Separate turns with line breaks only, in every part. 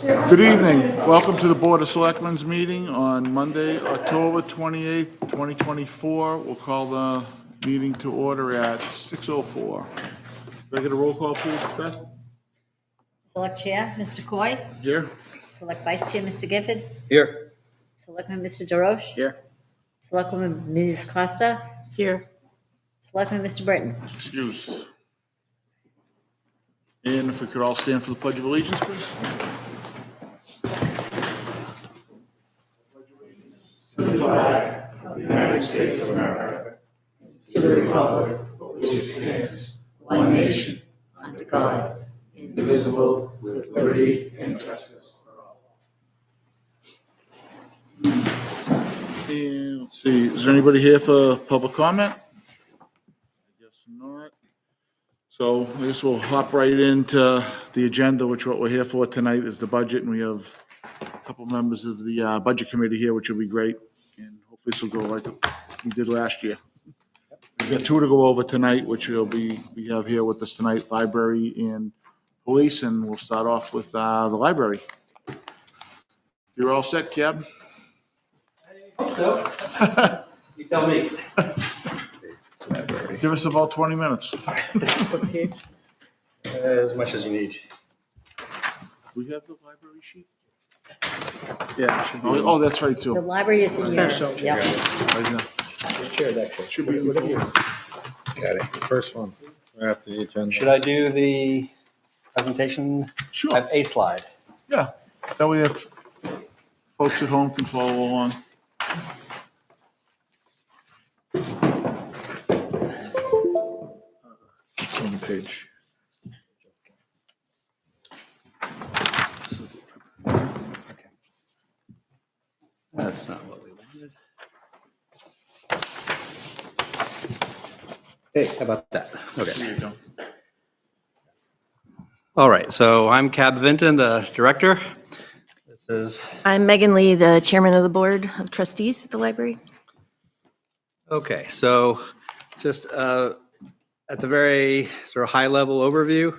Good evening. Welcome to the Board of Selectmen's meeting on Monday, October 28th, 2024. We'll call the meeting to order at 6:04. Can I get a roll call, please, Beth?
Select Chair, Mr. Coy.
Here.
Select Vice Chair, Mr. Gifford.
Here.
Selectman Mr. DeRoche.
Here.
Selectwoman Ms. Costa.
Here.
Selectman Mr. Britton.
Excused. And if we could all stand for the Pledge of Allegiance, please.
To the flag of the United States of America, to the republic for which it stands, one nation, under God, indivisible, with liberty and justice for all.
And let's see, is there anybody here for public comment? I guess not. So I guess we'll hop right into the agenda, which what we're here for tonight is the budget, and we have a couple members of the budget committee here, which will be great. And hopefully this will go like we did last year. We've got two to go over tonight, which we have here with us tonight, library and police, and we'll start off with the library. You're all set, Cab?
So, you tell me.
Give us about 20 minutes.
As much as you need.
We have the library sheet?
Yeah.
Oh, that's right,
The
too.
library is in your,
Special.
yep.
Right here.
Chair that quick.
Should be in
Whatever you
four.
want. Got it.
First one, after the agenda.
Should I do the presentation? I
Sure,
have a slide.
yeah. That way folks at home can follow along.
On the page.
Okay. That's not what we wanted. Hey, how about that? Okay.
There you go.
All right, so I'm Cab Vinton, the director. This is,
I'm Megan Lee, the chairman of the board of trustees at the library.
okay, so just at the very sort of high level overview,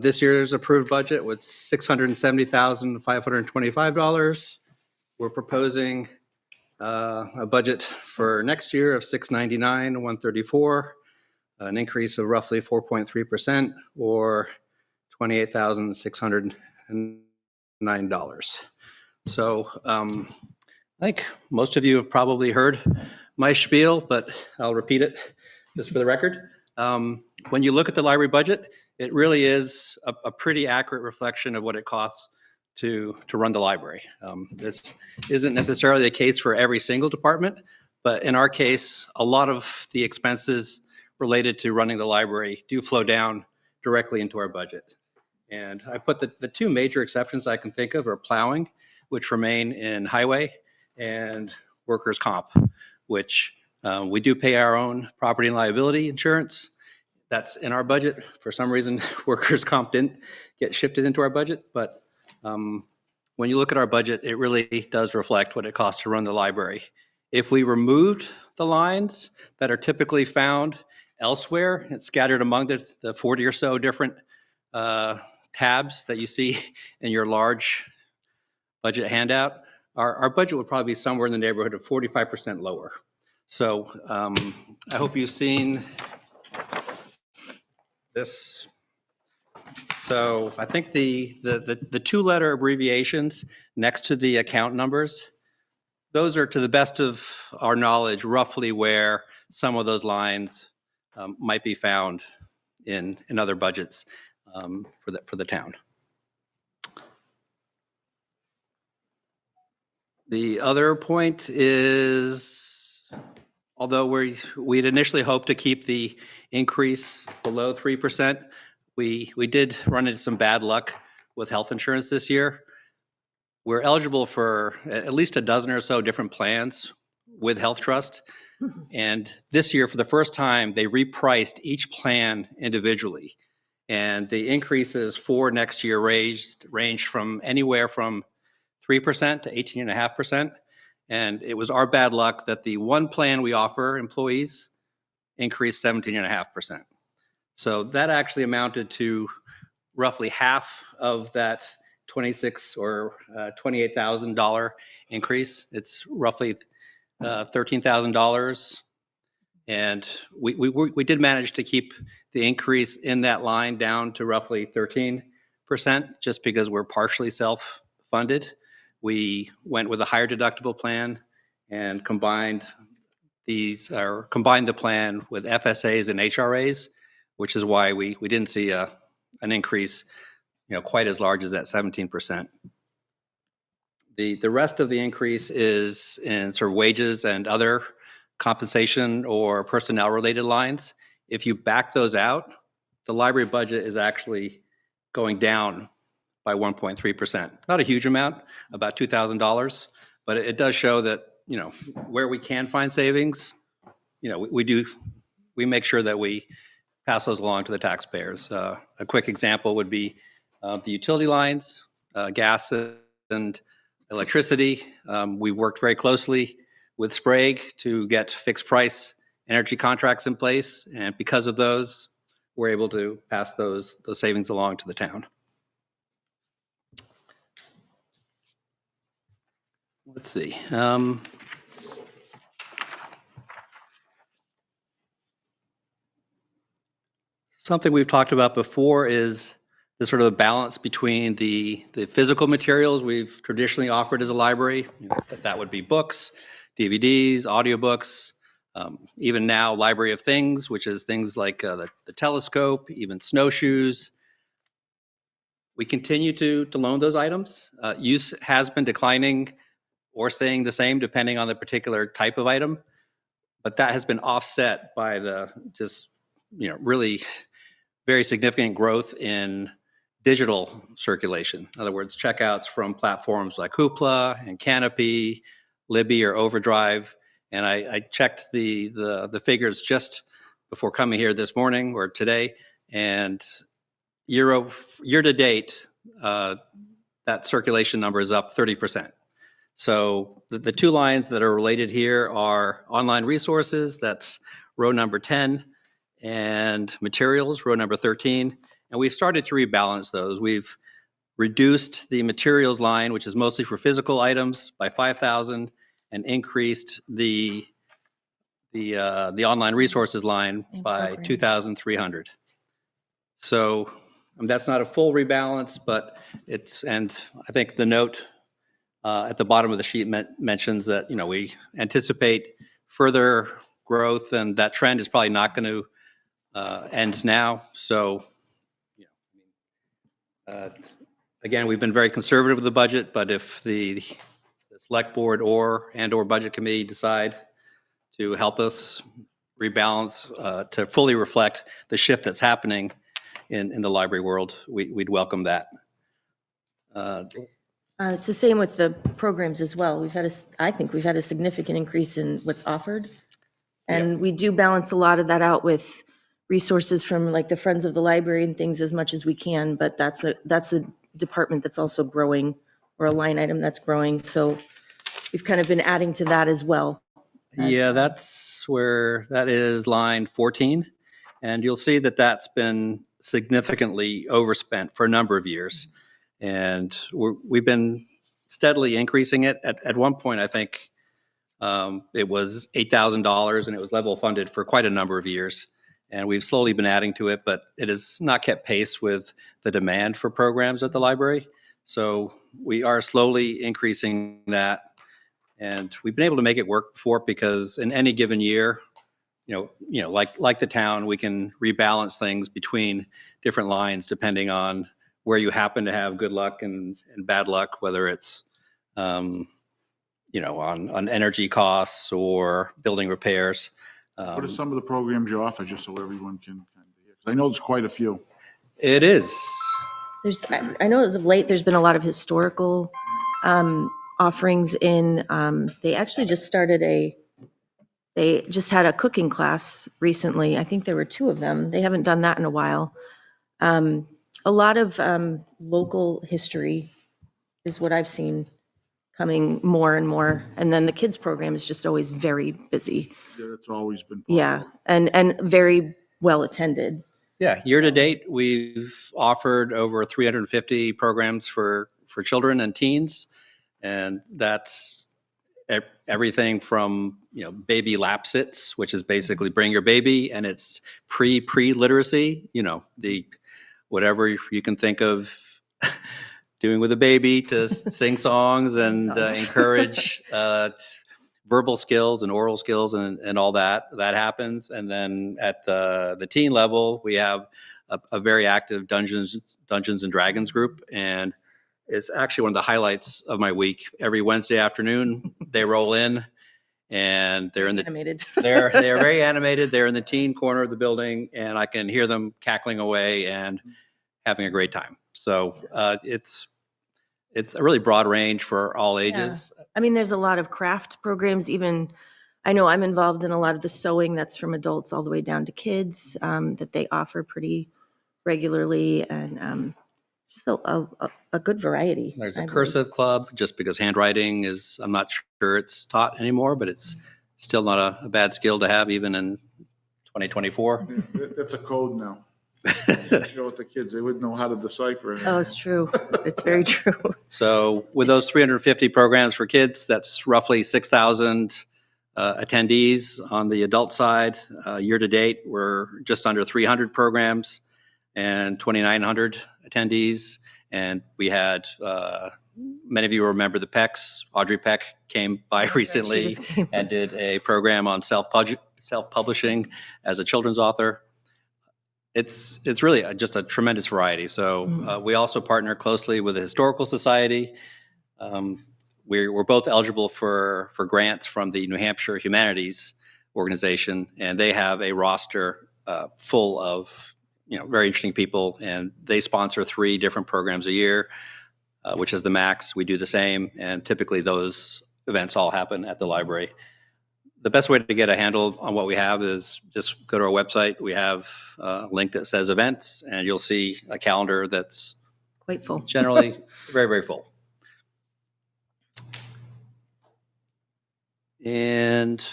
this year's approved budget was $670,525. We're proposing a budget for next year of $699,134, an increase of roughly 4.3%, or $28,609. So I think most of you have probably heard my spiel, but I'll repeat it just for the record. When you look at the library budget, it really is a pretty accurate reflection of what it costs to run the library. This isn't necessarily the case for every single department, but in our case, a lot of the expenses related to running the library do flow down directly into our budget. And I put the two major exceptions I can think of are plowing, which remain in highway, and workers' comp, which we do pay our own property and liability insurance. That's in our budget. For some reason, workers' comp didn't get shifted into our budget. But when you look at our budget, it really does reflect what it costs to run the library. If we removed the lines that are typically found elsewhere, it's scattered among the 40 or so different tabs that you see in your large budget handout, our budget would probably be somewhere in the neighborhood of 45% lower. So I hope you've seen this. So I think the two-letter abbreviations next to the account numbers, those are, to the best of our knowledge, roughly where some of those lines might be found in other budgets for the town. The other point is, although we'd initially hoped to keep the increase below 3%, we did run into some bad luck with health insurance this year. We're eligible for at least a dozen or so different plans with Health Trust. And this year, for the first time, they repriced each plan individually. And the increases for next year ranged from anywhere from 3% to 18.5%. And it was our bad luck that the one plan we offer employees increased 17.5%. So that actually amounted to roughly half of that $26,000 or $28,000 increase. It's roughly $13,000. And we did manage to keep the increase in that line down to roughly 13%, just because we're partially self-funded. We went with a higher deductible plan and combined the plan with FSAs and HRAs, which is why we didn't see an increase, quite as large as that 17%. The rest of the increase is in sort of wages and other compensation or personnel related lines. If you back those out, the library budget is actually going down by 1.3%. Not a huge amount, about $2,000, but it does show that, where we can find savings, we make sure that we pass those along to the taxpayers. A quick example would be the utility lines, gas and electricity. We worked very closely with Sprague to get fixed price energy contracts in place, and because of those, we're able to pass those savings along to the town. Let's see. Something we've talked about before is the sort of the balance between the physical materials we've traditionally offered as a library. That would be books, DVDs, audiobooks, even now Library of Things, which is things like the telescope, even snowshoes. We continue to loan those items. Use has been declining or staying the same depending on the particular type of item, but that has been offset by the just, really very significant growth in digital circulation. In other words, checkouts from platforms like Hoopla and Canopy, Libby or Overdrive. And I checked the figures just before coming here this morning or today, and year to date, that circulation number is up 30%. So the two lines that are related here are online resources, that's row number 10, and materials, row number 13. And we've started to rebalance those. We've reduced the materials line, which is mostly for physical items, by 5,000, and increased the online resources line by 2,300. So that's not a full rebalance, but and I think the note at the bottom of the sheet mentions that, we anticipate further growth, and that trend is probably not going to end now. So, again, we've been very conservative with the budget, but if the select board or budget committee decide to help us rebalance to fully reflect the shift that's happening in the library world, we'd welcome that.
It's the same with the programs as well. I think we've had a significant increase in what's offered. And we do balance a lot of that out with resources from like the Friends of the Library and things as much as we can, but that's a department that's also growing, or a line item that's growing. So we've kind of been adding to that as well.
Yeah, that is line 14. And you'll see that that's been significantly overspent for a number of years. And we've been steadily increasing it. At one point, I think it was $8,000, and it was level funded for quite a number of years. And we've slowly been adding to it, but it has not kept pace with the demand for programs at the library. So we are slowly increasing that. And we've been able to make it work before, because in any given year, like the town, we can rebalance things between different lines depending on where you happen to have good luck and bad luck, whether it's on energy costs or building repairs.
What are some of the programs you offer, just so everyone can kind of hear? 'Cause I know there's quite a few.
It is.
I know as of late, there's been a lot of historical offerings in, they actually just they just had a cooking class recently. I think there were 2 of them. They haven't done that in a while. A lot of local history is what I've seen coming more and more. And then the kids program is just always very busy.
Yeah, that's always been.
Yeah, and very well attended.
Yeah, year to date, we've offered over 350 programs for for children and teens. And that's everything from, baby lap sits, which is basically bring your baby, and it's pre-literacy, the whatever you can think of doing with a baby to sing songs and encourage verbal skills and oral skills and all that happens. And then at the teen level, we have a very active Dungeons and Dragons group, and it's actually one of the highlights of my week. Every Wednesday afternoon, they roll in, and they're in the
Animated.
they're very animated. They're in the teen corner of the building, and I can hear them cackling away and having a great time. So it's a really broad range for all ages.
I mean, there's a lot of craft programs. Even I know I'm involved in a lot of the sewing that's from adults all the way down to kids that they offer pretty regularly, and just a good variety.
There's a
I believe.
cursive club, just because handwriting is, I'm not sure it's taught anymore, but it's still not a bad skill to have even in 2024.
That's a code now. Show it to kids, they wouldn't know how to decipher it.
Oh, it's true. It's very true.
So with those 350 programs for kids, that's roughly 6,000 attendees. On the adult side, year to date, we're just under 300 programs and 2,900 attendees. And we had, many of you remember the Pecks. Audrey Peck came by recently
just came.
and did a program on self-publishing as a children's author. It's really just a tremendous variety. So we also partner closely with the Historical Society. We're both eligible for grants from the New Hampshire Humanities Organization, and they have a roster full of very interesting people, and they sponsor 3 different programs a year, which is the max. We do the same, and typically those events all happen at the library. The best way to get a handle on what we have is just go to our website. We have a link that says events, and you'll see a calendar that's
Quite full.
generally very, very full. And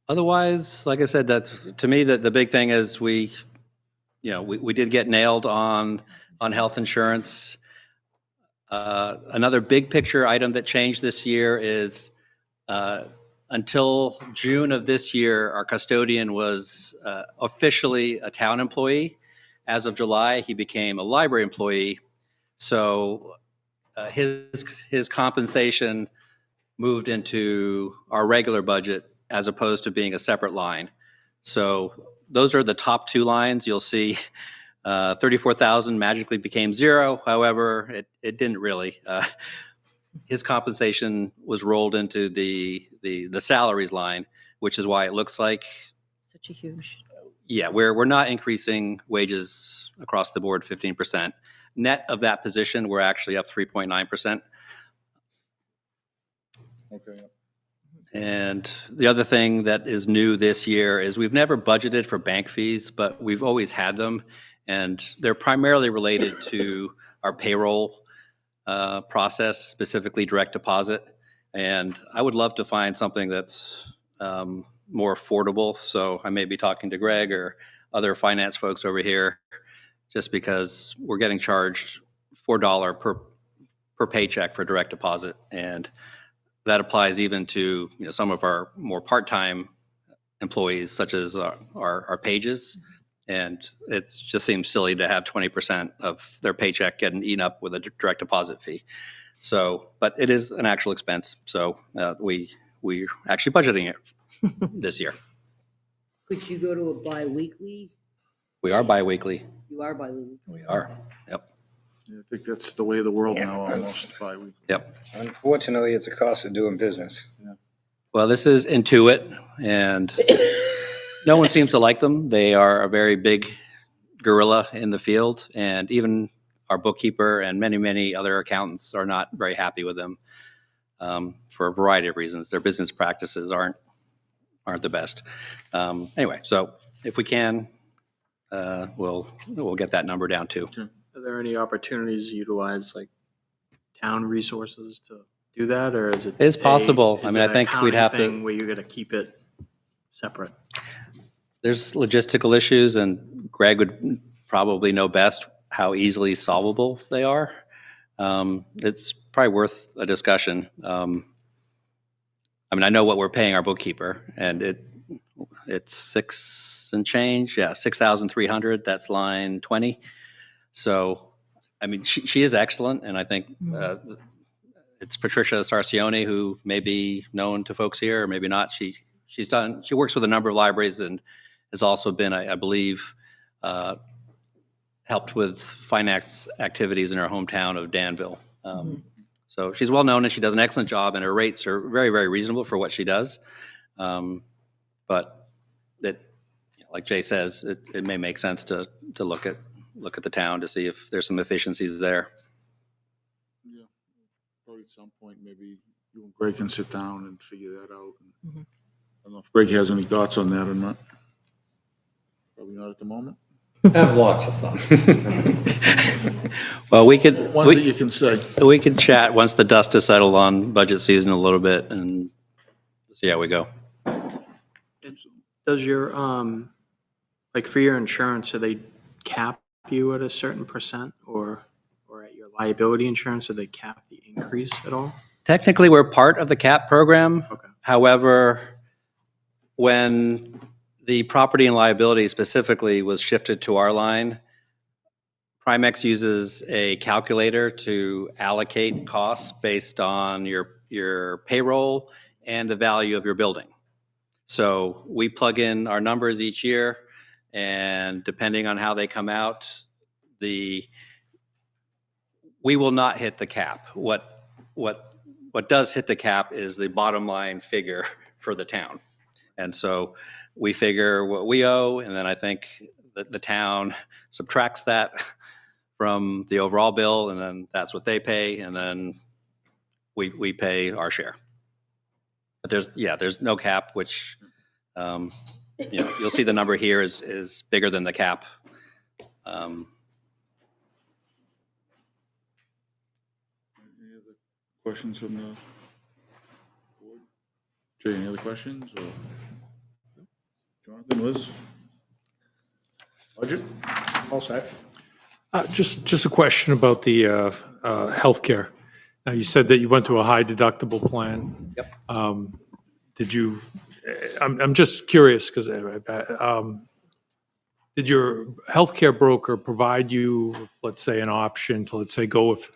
otherwise, like I said, that to me, the big thing is we did get nailed on health insurance. Another big picture item that changed this year is until June of this year, our custodian was officially a town employee. As of July, he became a library employee. So his compensation moved into our regular budget as opposed to being a separate line. So those are the top 2 lines. You'll see 34,000 magically became 0. However, it didn't really. His compensation was rolled into the salaries line, which is why it looks like
Such a huge.
Yeah, we're not increasing wages across the board 15%. Net of that position, we're actually up 3.9%.
Okay.
And the other thing that is new this year is we've never budgeted for bank fees, but we've always had them. And they're primarily related to our payroll process, specifically direct deposit. And I would love to find something that's more affordable. So I may be talking to Greg or other finance folks over here, just because we're getting charged $4 per paycheck for direct deposit. And that applies even to some of our more part-time employees, such as our pages. And it just seems silly to have 20% of their paycheck getting eaten up with a direct deposit fee. So, but it is an actual expense. So we're actually budgeting it this year.
Could you go to a bi-weekly?
We are biweekly.
You are bi-weekly.
We are. Yep.
Yeah, I think that's the way of the world now, almost bi-weekly.
Yep.
Unfortunately, it's a cost of doing business.
Well, this is Intuit, and no one seems to like them. They are a very big gorilla in the field, and even our bookkeeper and many, many other accountants are not very happy with them for a variety of reasons. Their business practices aren't the best. Anyway, so if we can, we'll get that number down too.
Are there any opportunities to utilize like town resources to do that, or is it?
It's possible. I mean, I think we'd have to.
Thing where you're going to keep it separate.
There's logistical issues, and Greg would probably know best how easily solvable they are. It's probably worth a discussion. I mean, I know what we're paying our bookkeeper, and it's 6 and change. Yeah, 6,300. That's line 20. So, I mean, she is excellent, and I think it's Patricia Sarcione, who may be known to folks here, or maybe not. She works with a number of libraries and has also been, I believe, helped with finance activities in her hometown of Danville. So she's well known and she does an excellent job, and her rates are very, very reasonable for what she does. But like Jay says, it may make sense to look at the town to see if there's some efficiencies there.
Yeah, probably at some point, maybe you and Greg can sit down and figure that out. I don't know if Greg has any thoughts on that or not. Probably not at the moment.
I have lots of thoughts.
Well, we could
Ones that you can say.
we can chat once the dust has settled on budget season a little bit and see how we go.
Does your, like for your insurance, do they cap you at a certain percent or at your liability insurance, do they cap the increase at all?
Technically, we're part of the CAP program.
Okay.
However, when the property and liability specifically was shifted to our line, Primex uses a calculator to allocate costs based on your payroll and the value of your building. So we plug in our numbers each year, and depending on how they come out, we will not hit the cap. What does hit the cap is the bottom line figure for the town. And so we figure what we owe, and then I think that the town subtracts that from the overall bill, and then that's what they pay, and then we pay our share. But there's no cap, which you'll see the number here is bigger than the cap.
Any other questions from the board? Jay, any other questions? Or Jonathan, Liz? Budget?
All set. Just a question about the healthcare. Now, you said that you went to a high deductible plan.
Yep.
Did you, I'm just curious, because did your healthcare broker provide you, let's say, an option to, let's say, go with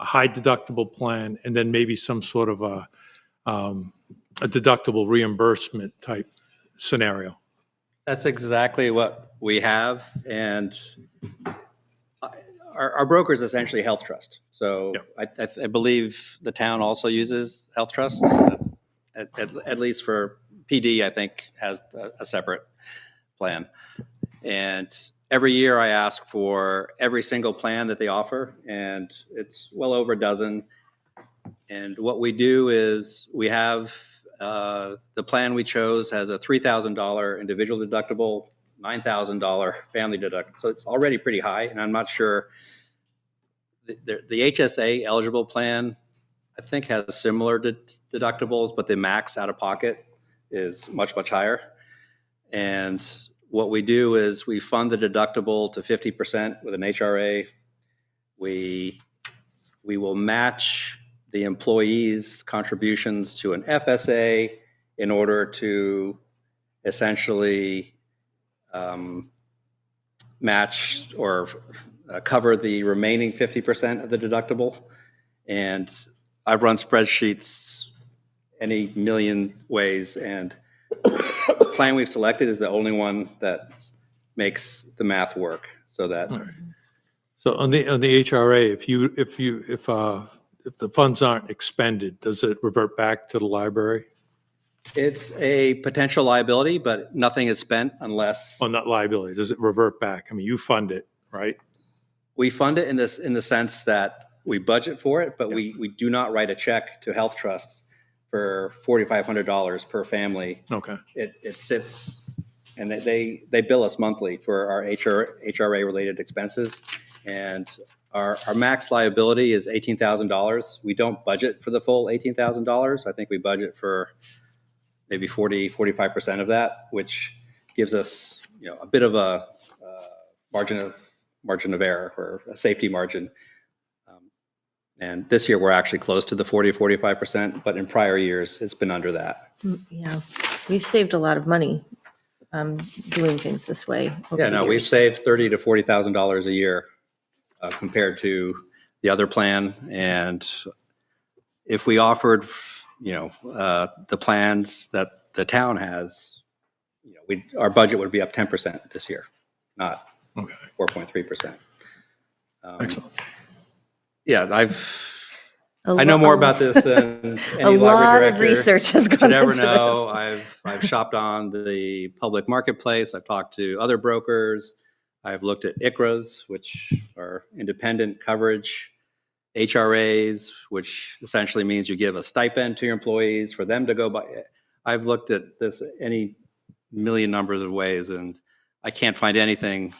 a high deductible plan and then maybe some sort of a deductible reimbursement type scenario?
That's exactly what we have, and our broker is essentially Health Trust. So I believe the town also uses Health Trust, at least for PD, I think, has a separate plan. And every year I ask for every single plan that they offer, and it's well over a dozen. And what we do is we have the plan we chose has a $3,000 individual deductible, $9,000 family deductible. So it's already pretty high, and I'm not sure. The HSA eligible plan, I think, has similar deductibles, but the max out of pocket is much, much higher. And what we do is we fund the deductible to 50% with an HRA. We will match the employee's contributions to an FSA in order to essentially match or cover the remaining 50% of the deductible. And I've run spreadsheets any million ways, and the plan we've selected is the only one that makes the math work. So that
So on the HRA, if the funds aren't expended, does it revert back to the library?
it's a potential liability, but nothing is spent unless
Oh, not liability. Does it revert back? I mean, you fund it, right?
we fund it in the sense that we budget for it, but we do not write a check to Health Trust for $4,500 per family.
Okay.
It sits, and they bill us monthly for our HRA related expenses, and our max liability is $18,000. We don't budget for the full $18,000. I think we budget for maybe 45% of that, which gives us a bit of a margin of error, or a safety margin. And this year, we're actually close to the 40 or 45%, but in prior years, it's been under that.
Yeah, we've saved a lot of money doing things this way over
Yeah,
the
no, we've
years.
saved $30,000 to $40,000 a year compared to the other plan. And if we offered, the plans that the town has, our budget would be up 10% this year, not
Okay,
4.3%.
excellent.
Yeah,
A
I know
lo-
more
a-
about this than
A
any library
lot of
director
research has gone
should
into
ever know.
this.
I've shopped on the public marketplace. I've talked to other brokers. I've looked at ICRAs, which are independent coverage, HRAs, which essentially means you give a stipend to your employees for them to go buy. I've looked at this any million numbers of ways, and I can't find anything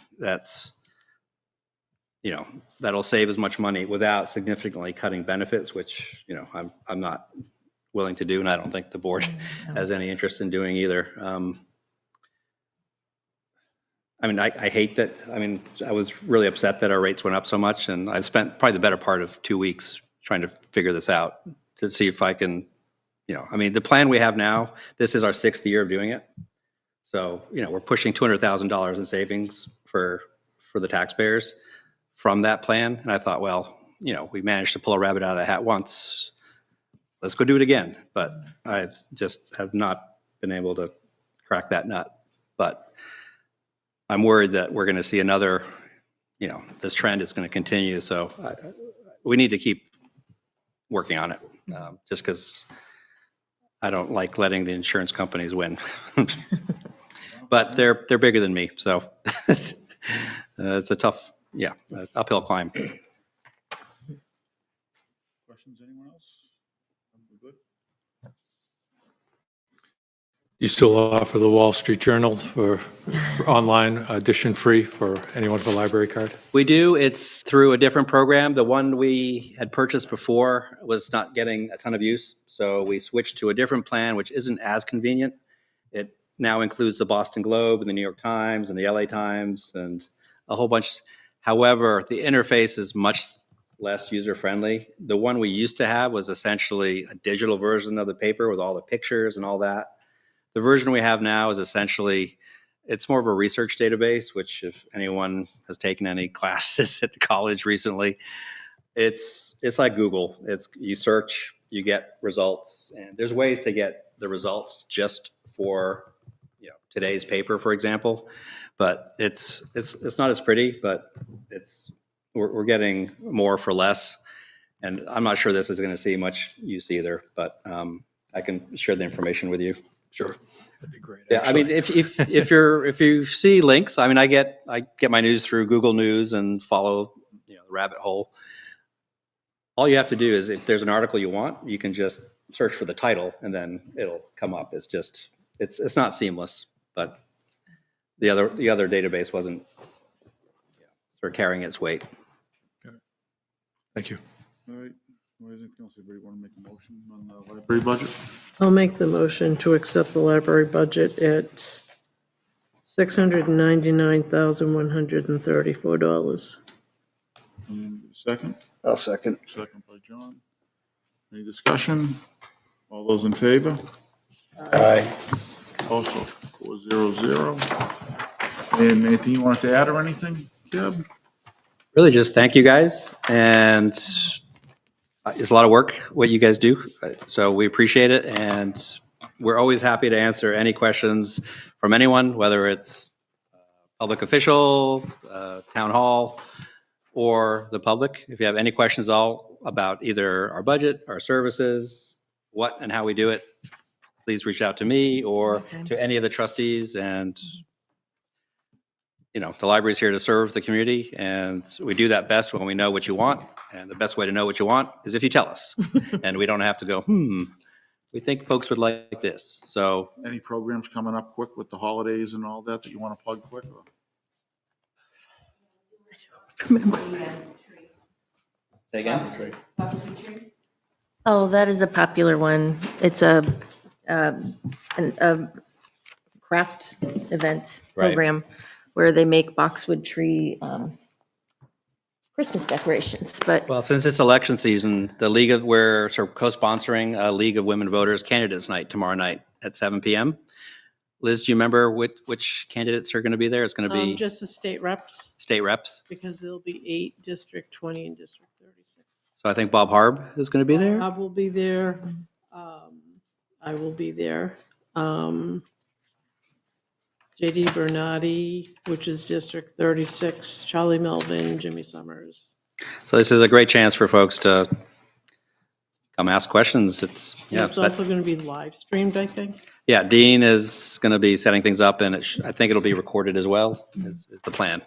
that'll save as much money without significantly cutting benefits, which, I'm not willing to do, and I don't think the board has any interest in doing either. I hate that. I was really upset that our rates went up so much, and I've spent probably the better part of 2 weeks trying to figure this out to see if I can, the plan we have now, this is our 6th year of doing it. So, we're pushing $200,000 in savings for the taxpayers from that plan. And I thought, well, we managed to pull a rabbit out of the hat once. Let's go do it again. But I just have not been able to crack that nut. But I'm worried that we're going to see another, this trend is going to continue. So we need to keep working on it, just because I don't like letting the insurance companies win. But they're bigger than me. So it's a tough, uphill climb.
Questions, anyone else? We're good?
You still offer the Wall Street Journal for online edition free for anyone with a library card?
We do. It's through a different program. The one we had purchased before was not getting a ton of use. So we switched to a different plan, which isn't as convenient. It now includes the Boston Globe and the New York Times and the LA Times and a whole bunch. However, the interface is much less user-friendly. The one we used to have was essentially a digital version of the paper with all the pictures and all that. The version we have now is essentially, it's more of a research database, which if anyone has taken any classes at the college recently, it's like Google. You search, you get results, and there's ways to get the results just for today's paper, for example. But it's not as pretty, but we're getting more for less. And I'm not sure this is going to see much use either, but I can share the information with you.
Sure. That'd be great.
Yeah,
actually.
if you see links, I get my news through Google News and follow the rabbit hole. All you have to do is if there's an article you want, you can just search for the title and then it'll come up. It's not seamless, but the other database wasn't sort of carrying its weight.
Thank you.
All right. Anything else? Everybody want to make a motion on the library budget?
I'll make the motion to accept the library budget at $699,134.
Second?
I'll second.
Second by John. Any discussion? All those in favor?
Aye.
Also 400. And anything you wanted to add or anything, Deb?
Really just thank you guys. And it's a lot of work what you guys do. So we appreciate it. And we're always happy to answer any questions from anyone, whether it's public official, town hall, or the public. If you have any questions all about either our budget, our services, what and how we do it, please reach out to me or to any of the trustees. And the library is here to serve the community, and we do that best when we know what you want. And the best way to know what you want is if you tell us, and we don't have to go, we think folks would like this. So
Any programs coming up quick with the holidays and all that you want to plug quick? Or?
say again.
Oh, that is a popular one. It's a craft event
Right.
program where they make boxwood tree Christmas decorations, but
Well, since it's election season, we're sort of co-sponsoring a League of Women Voters Candidates Night tomorrow night at 7 p.m. Liz, do you remember which candidates are going to be there? It's going to be
Just the state reps,
state reps.
because there'll be 8, District 20 and District 36.
So I think Bob Harb is going to be there.
Bob will be there. I will be there. JD Bernardi, which is District 36, Charlie Melvin, Jimmy Summers.
So this is a great chance for folks to come ask questions. It's
It's also going to be live streamed, I think.
yeah. Dean is going to be setting things up, and I think it'll be recorded as well. Is the plan?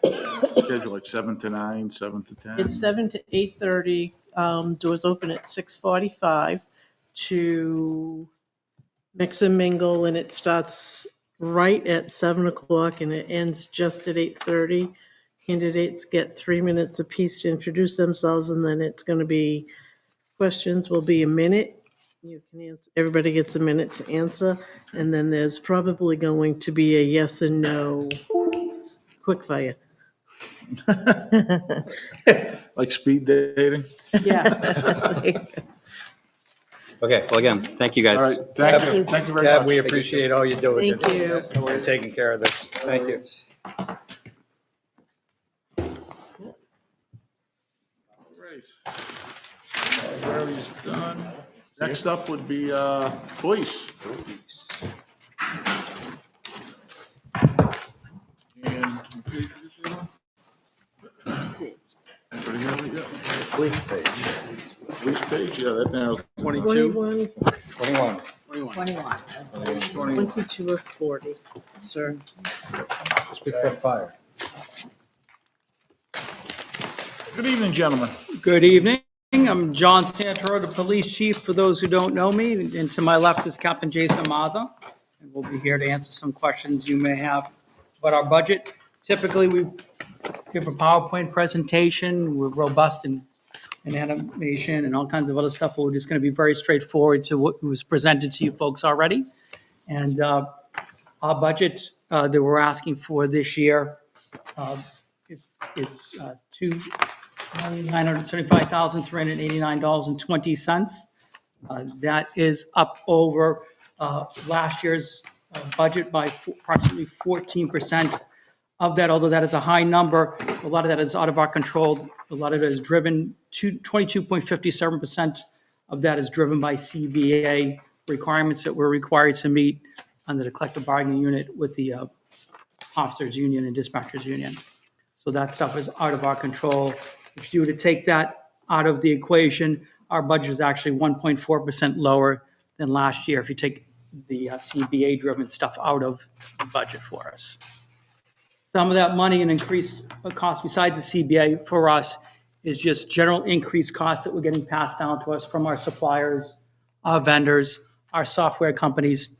Schedule like 7 to 9, 7 to 10.
It's 7 to 8:30. Doors open at 6:45 to mix and mingle, and it starts right at 7 o'clock and it ends just at 8:30. Candidates get 3 minutes apiece to introduce themselves, and then it's going to be, questions will be a minute. You can answer, everybody gets a minute to answer, and then there's probably going to be a yes and no quick fire.
Like speed dating?
Yeah.
Okay. Well, again, thank you guys.
All right, thank you. Thank you very
Deb,
much.
we appreciate all you do.
Thank you.
We're taking care of this. Thank you.
All right. Larry's done. Next up would be police. And
Police page.
police page, yeah, that narrows.
21,
21.
22 or 40, sir.
Speak for fire.
Good evening, gentlemen.
Good evening. I'm John Santoro, the police chief, for those who don't know me. And to my left is Captain Jason Mazza. And we'll be here to answer some questions you may have about our budget. Typically, we give a PowerPoint presentation. We're robust in animation and all kinds of other stuff. But we're just going to be very straightforward to what was presented to you folks already. And our budget that we're asking for this year is $2,975,389.20. That is up over last year's budget by approximately 14%. Of that, although that is a high number, a lot of that is out of our control. A lot of it is driven to 22.57% of that is driven by CBA requirements that we're required to meet under the collective bargaining unit with the officers union and dispatchers union. So that stuff is out of our control. If you were to take that out of the equation, our budget is actually 1.4% lower than last year if you take the CBA driven stuff out of the budget for us. Some of that money and increased cost besides the CBA for us is just general increased costs that we're getting passed down to us from our suppliers, our vendors, our software companies.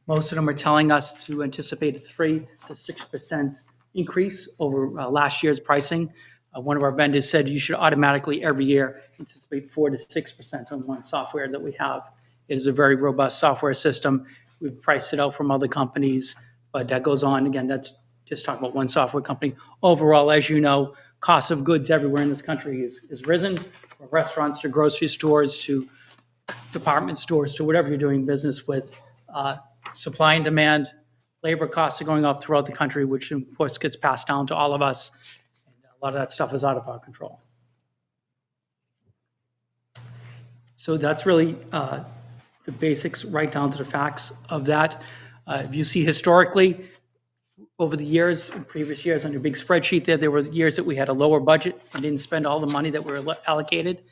Most of them are telling us to anticipate a 3 to 6% increase over last year's pricing. One of our vendors said you should automatically every year anticipate 4 to 6% on one software that we have. It is a very robust software system. We've priced it out from other companies, but that goes on. Again, that's just talking about one software company. Overall, as you know, cost of goods everywhere in this country is risen, from restaurants to grocery stores to department stores to whatever you're doing business with. Supply and demand, labor costs are going up throughout the country, which of course gets passed down to all of us. And a lot of that stuff is out of our control. So that's really the basics, right down to the facts of that. If you see historically, over the years, in previous years, on your big spreadsheet there were years that we had a lower budget and didn't spend all the money that were allocated.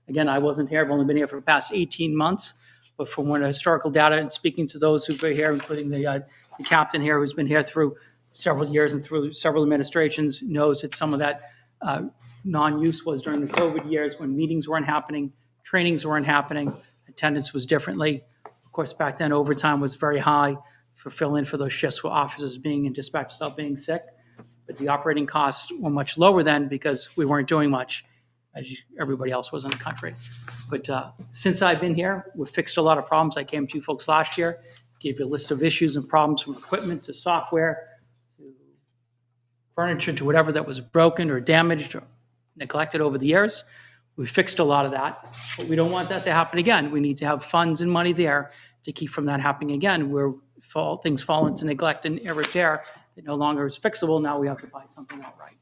Again, I wasn't here. I've only been here for the past 18 months. But from one historical data and speaking to those who've been here, including the captain here who's been here through several years and through several administrations, knows that some of that non-use was during the COVID years when meetings weren't happening, trainings weren't happening, attendance was differently. Of course, back then overtime was very high for fill in for those shifts with officers being and dispatchers out being sick. But the operating costs were much lower then because we weren't doing much as everybody else was in the country. But since I've been here, we've fixed a lot of problems. I came to you folks last year, gave you a list of issues and problems from equipment to software to furniture to whatever that was broken or damaged. neglected over the years. We fixed a lot of that, but we don't want that to happen again. We need to have funds and money there to keep from that happening again, where things fall into neglect and repair that no longer is fixable. Now we have to buy something outright.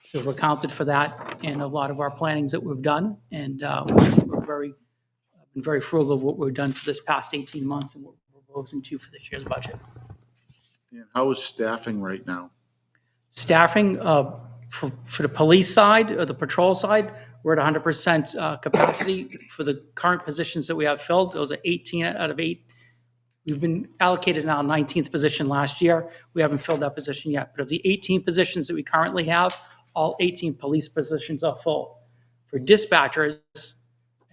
So we're accounted for that in a lot of our plannings that we've done, and we're been very frugal of what we've done for this past 18 months and what we're proposing to for this year's budget.
And how is staffing right now?
Staffing for the police side or the patrol side, we're at 100% capacity for the current positions that we have filled. Those are 18 out of 8. We've been allocated now 19th position last year. We haven't filled that position yet. But of the 18 positions that we currently have, all 18 police positions are full. For dispatchers,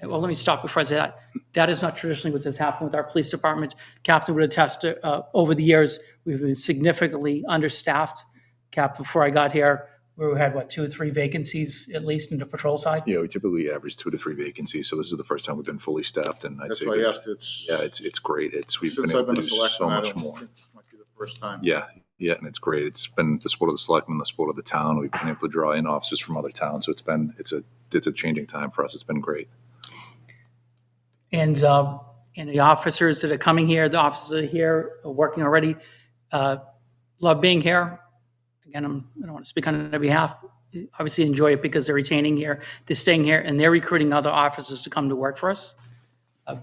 well, let me stop before I say that. That is not traditionally what has happened with our police department. Captain would attest to, over the years, we've been significantly understaffed. Cap, before I got here, we had, 2 or 3 vacancies, at least in the patrol side?
Yeah, we typically average 2 to 3 vacancies, so this is the first time we've been fully staffed, and I'd
That's
say,
why I
yeah,
asked,
it's great. We've been
since I've
able
been
to
a
do
selectman,
so
I
much
don't
more.
think this might be the first time.
Yeah, and it's great. It's been the support of the selectmen, the support of the town. We've been able to draw in officers from other towns, so it's a changing time for us. It's been great.
And the officers that are coming here, the officers that are here, are working already, love being here. Again, I don't want to speak on their behalf. Obviously enjoy it because they're retaining here, they're staying here, and they're recruiting other officers to come to work for us.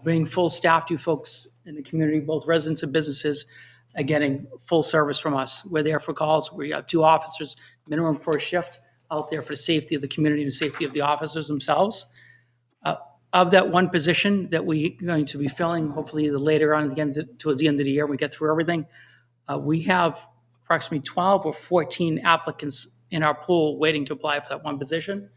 Being full staffed, you folks in the community, both residents and businesses, are getting full service from us. We're there for calls. We have 2 officers minimum per shift out there for the safety of the community and the safety of the officers themselves. Of that one position that we're going to be filling, hopefully later on towards the end of the year, we get through everything. We have approximately 12 or 14 applicants in our pool waiting to apply for that one position.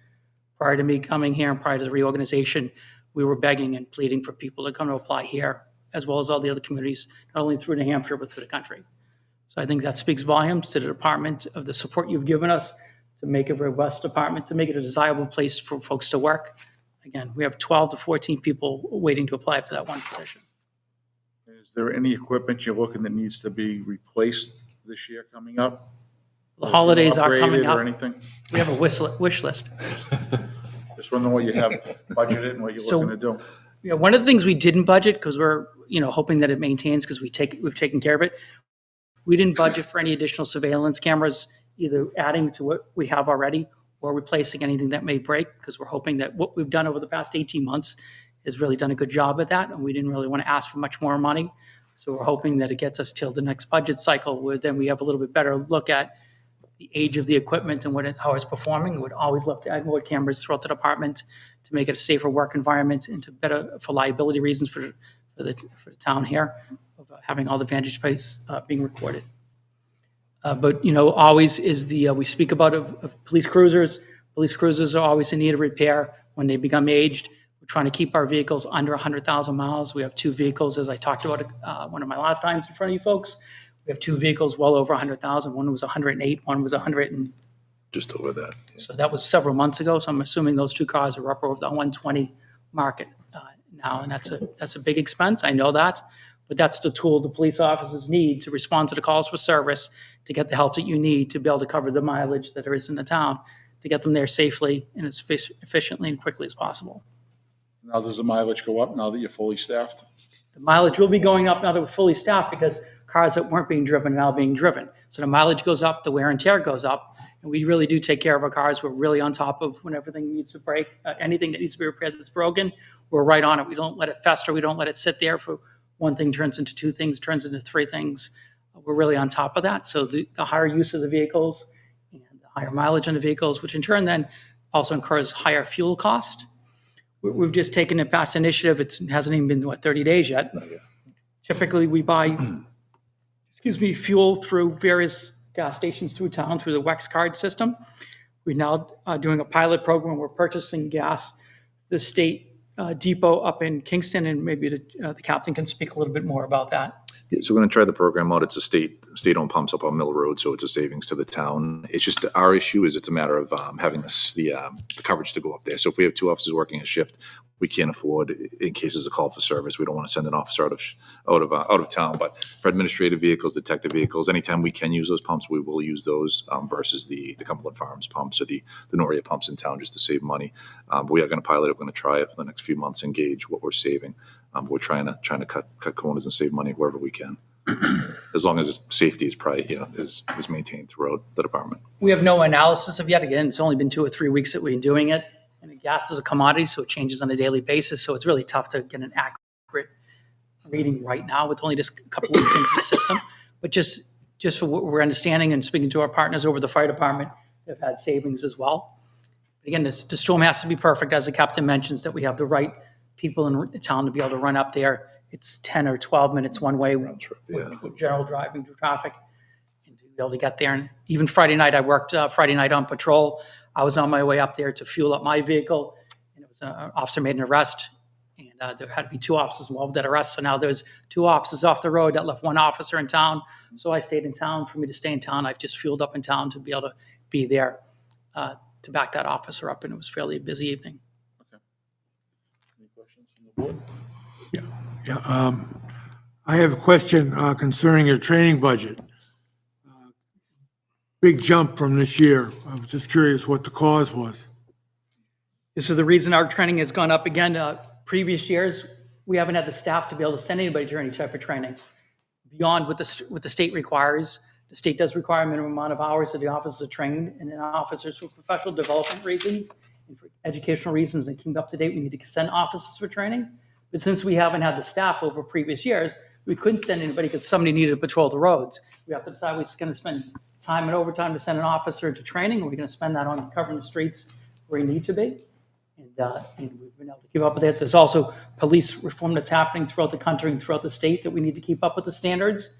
Prior to me coming here and prior to the reorganization, we were begging and pleading for people to come to apply here, as well as all the other communities, not only through New Hampshire, but through the country. So I think that speaks volumes to the department of the support you've given us to make it a robust department, to make it a desirable place for folks to work. Again, we have 12 to 14 people waiting to apply for that one position.
Is there any equipment you're looking that needs to be replaced this year coming up?
The holidays are coming
Upgraded or
up.
anything?
We have a wish list.
Just wondering what you have budgeted and what you're
So-
looking to do.
Yeah, one of the things we didn't budget, because we're hoping that it maintains, because we've taken care of it. We didn't budget for any additional surveillance cameras, either adding to what we have already or replacing anything that may break, because we're hoping that what we've done over the past 18 months has really done a good job at that, and we didn't really want to ask for much more money. So we're hoping that it gets us till the next budget cycle, where then we have a little bit better look at the age of the equipment and how it's performing. We would always look to add more cameras throughout the department to make it a safer work environment and to better, for liability reasons for the town here, of having all the vantage points being recorded. But always is we speak about of police cruisers. Police cruisers are always in need of repair when they become aged. We're trying to keep our vehicles under 100,000 miles. We have 2 vehicles, as I talked about one of my last times in front of you folks. We have 2 vehicles well over 100,000. One was 108, one was 100, and
Just over that.
so that was several months ago. So I'm assuming those 2 cars are up over the 120 market now, and that's a big expense. I know that, but that's the tool the police officers need to respond to the calls for service, to get the help that you need to be able to cover the mileage that there is in the town, to get them there safely and as efficiently and quickly as possible.
Now, does the mileage go up now that you're fully staffed?
The mileage will be going up now that we're fully staffed, because cars that weren't being driven are now being driven. So the mileage goes up, the wear and tear goes up, and we really do take care of our cars. We're really on top of when everything needs to break, anything that needs to be repaired that's broken, we're right on it. We don't let it fester. We don't let it sit there for one thing turns into 2 things, turns into 3 things. We're really on top of that. So the higher use of the vehicles and the higher mileage on the vehicles, which in turn then also incurs higher fuel cost. We've just taken a past initiative. It hasn't even been, 30 days yet. Typically, we buy, fuel through various gas stations through town, through the WEX card system. We're now doing a pilot program. We're purchasing gas, the state depot up in Kingston, and maybe the captain can speak a little bit more about that.
Yeah, so we're going to try the program out. It's a state-owned pumps up on Mill Road, so it's a savings to the town. It's just our issue is it's a matter of having the coverage to go up there. So if we have 2 officers working a shift, we can't afford, in case there's a call for service, we don't want to send an officer out of town. But for administrative vehicles, detective vehicles, anytime we can use those pumps, we will use those versus the Cumberland Farms pumps or the Noria pumps in town, just to save money. But we are going to pilot it. We're going to try it for the next few months and gauge what we're saving. We're trying to cut corners and save money wherever we can, as long as safety is probably is maintained throughout the department.
We have no analysis of yet. Again, it's only been 2 or 3 weeks that we've been doing it. And gas is a commodity, so it changes on a daily basis. So it's really tough to get an accurate reading right now with only just a couple weeks into the system. But just for what we're understanding and speaking to our partners over the fire department, they've had savings as well. Again, the storm has to be perfect, as the captain mentions, that we have the right people in town to be able to run up there. It's 10 or 12 minutes one way with general driving through traffic, and to be able to get there. And even Friday night, I worked Friday night on patrol. I was on my way up there to fuel up my vehicle, and it was an officer made an arrest, and there had to be 2 officers involved with that arrest. So now there's 2 officers off the road that left 1 officer in town. So I stayed in town. For me to stay in town, I've just fueled up in town to be able to be there to back that officer up, and it was a fairly busy evening.
Any questions from the board?
Yeah, I have a question concerning your training budget. Big jump from this year. I was just curious what the cause was.
So the reason our training has gone up again, previous years, we haven't had the staff to be able to send anybody to any type of training beyond what the state requires. The state does require a minimum amount of hours that the officers are trained, and then officers for professional development reasons and for educational reasons and keeping up to date, we need to send officers for training. But since we haven't had the staff over previous years, we couldn't send anybody because somebody needed to patrol the roads. We have to decide we're going to spend time and overtime to send an officer to training, or we're going to spend that on covering the streets where we need to be. And we've been able to keep up with it. There's also police reform that's happening throughout the country and throughout the state that we need to keep up with the standards.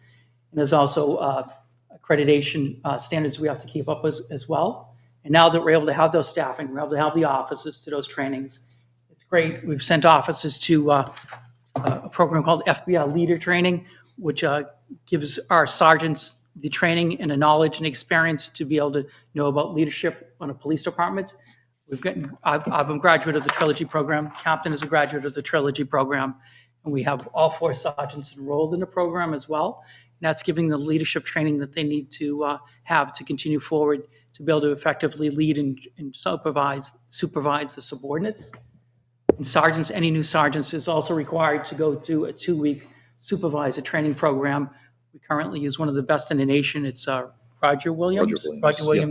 And there's also accreditation standards we have to keep up with as well. And now that we're able to have those staffing, we're able to have the officers to those trainings, it's great. We've sent officers to a program called FBI Leader Training, which gives our sergeants the training and the knowledge and experience to be able to know about leadership on a police department. I'm a graduate of the Trilogy program. Captain is a graduate of the Trilogy program. And we have all 4 sergeants enrolled in the program as well. And that's giving the leadership training that they need to have to continue forward to be able to effectively lead and supervise the subordinates. And sergeants, any new sergeants is also required to go through a 2-week supervisor training program. We currently use one of the best in the nation. It's Roger Williams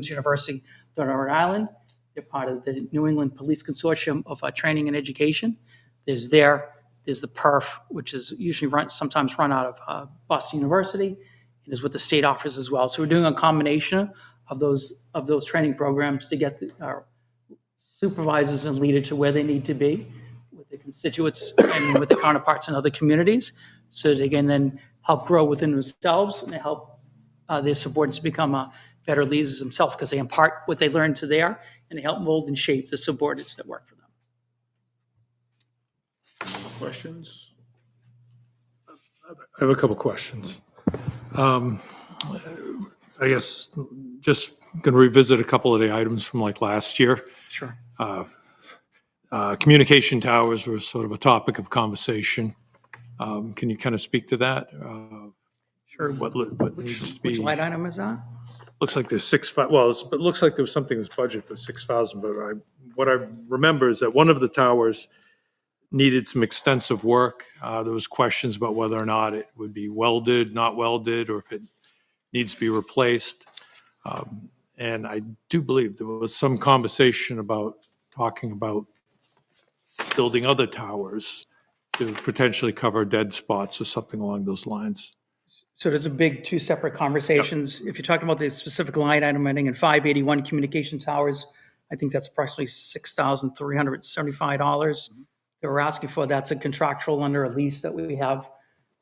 University, on Rhode Island. They're part of the New England Police Consortium of Training and Education. There's the PERF, which is usually sometimes run out of Boston University, and is what the state offers as well. So we're doing a combination of those training programs to get our supervisors and leaders to where they need to be with the constituents and with the counterparts in other communities, so they can then help grow within themselves and help their subordinates become better leaders themselves, because they impart what they learn to there, and they help mold and shape the subordinates that work for them.
Questions?
I have a couple questions. I guess just going to revisit a couple of the items from like last year.
Sure.
Communication towers were sort of a topic of conversation. Can you kind of speak to that?
Sure.
What needs to be?
Which line item is that?
Looks like there's it looks like there was something that's budgeted for 6,000, but what I remember is that one of the towers needed some extensive work. There was questions about whether or not it would be welded, not welded, or if it needs to be replaced. And I do believe there was some conversation about talking about building other towers to potentially cover dead spots or something along those lines.
So there's a big 2 separate conversations. Yep. If you're talking about the specific line item ending in 581 communication towers, I think that's approximately $6,375. They were asking for, that's a contractual under a lease that we have.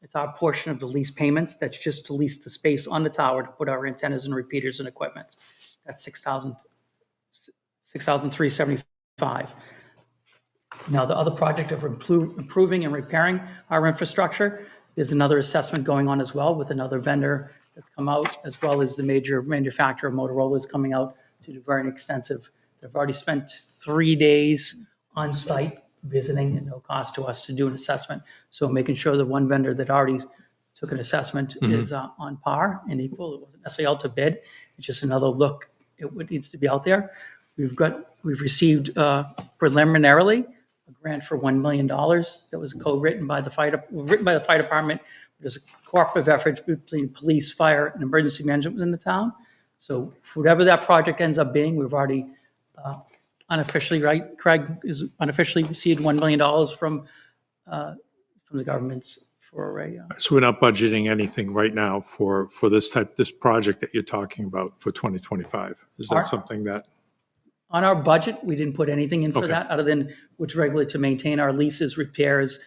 It's our portion of the lease payments. That's just to lease the space on the tower to put our antennas and repeaters and equipment. That's $6,375. Now, the other project of improving and repairing our infrastructure, There's another assessment going on as well with another vendor that's come out, as well as the major manufacturer Motorola is coming out to do very extensive. They've already spent 3 days on site visiting at no cost to us to do an assessment. So making sure the one vendor that already took an assessment is on par and equal. It wasn't necessarily out to bid. It's just another look at what needs to be out there. We've received preliminarily a grant for $1 million that was co-written by the written by the fire department. There's a cooperative effort between police, fire, and emergency management within the town. So whatever that project ends up being, we've already unofficially, right, Craig, is unofficially received $1 million from the governments for a.
So we're not budgeting anything right now for this project that you're talking about for 2025? Is that something that?
On our budget, we didn't put anything in for
Okay.
that, other than what's regular to maintain our leases, repairs,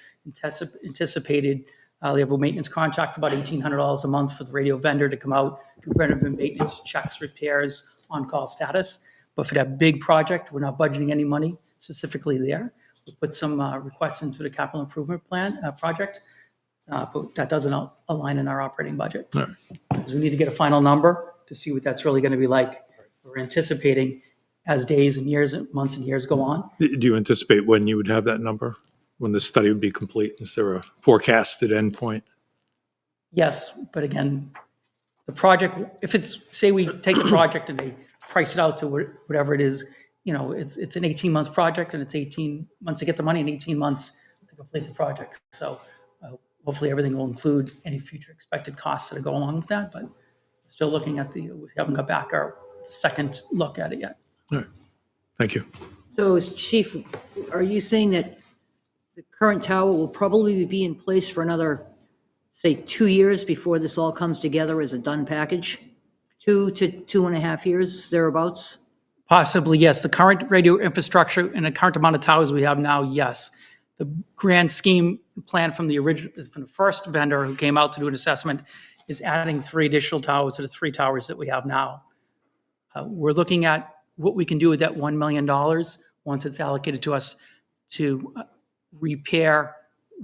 anticipated. They have a maintenance contract for about $1,800 a month for the radio vendor to come out, do preventive maintenance, checks, repairs, on-call status. But for that big project, we're not budgeting any money specifically there. We put some requests into the capital improvement plan project, but that doesn't align in our operating budget.
All right.
Because we need to get a final number to see what that's really going to be like. We're anticipating as days and years, and months and years go on.
Do you anticipate when you would have that number? When the study would be complete? Is there a forecasted endpoint?
Yes, but again, the project, if it's, say we take the project and they price it out to whatever it is, it's an 18-month project, and it's 18 months to get the money and 18 months to complete the project. So hopefully everything will include any future expected costs that go along with that, but still looking at we haven't got back our second look at it yet.
All right. Thank you.
So Chief, are you saying that the current tower will probably be in place for another, say, 2 years before this all comes together as a done package? 2 to 2.5 years, thereabouts?
Possibly, yes. The current radio infrastructure and the current amount of towers we have now, yes. The grand scheme plan from the first vendor who came out to do an assessment is adding 3 additional towers to the 3 towers that we have now. We're looking at what we can do with that $1 million once it's allocated to us to repair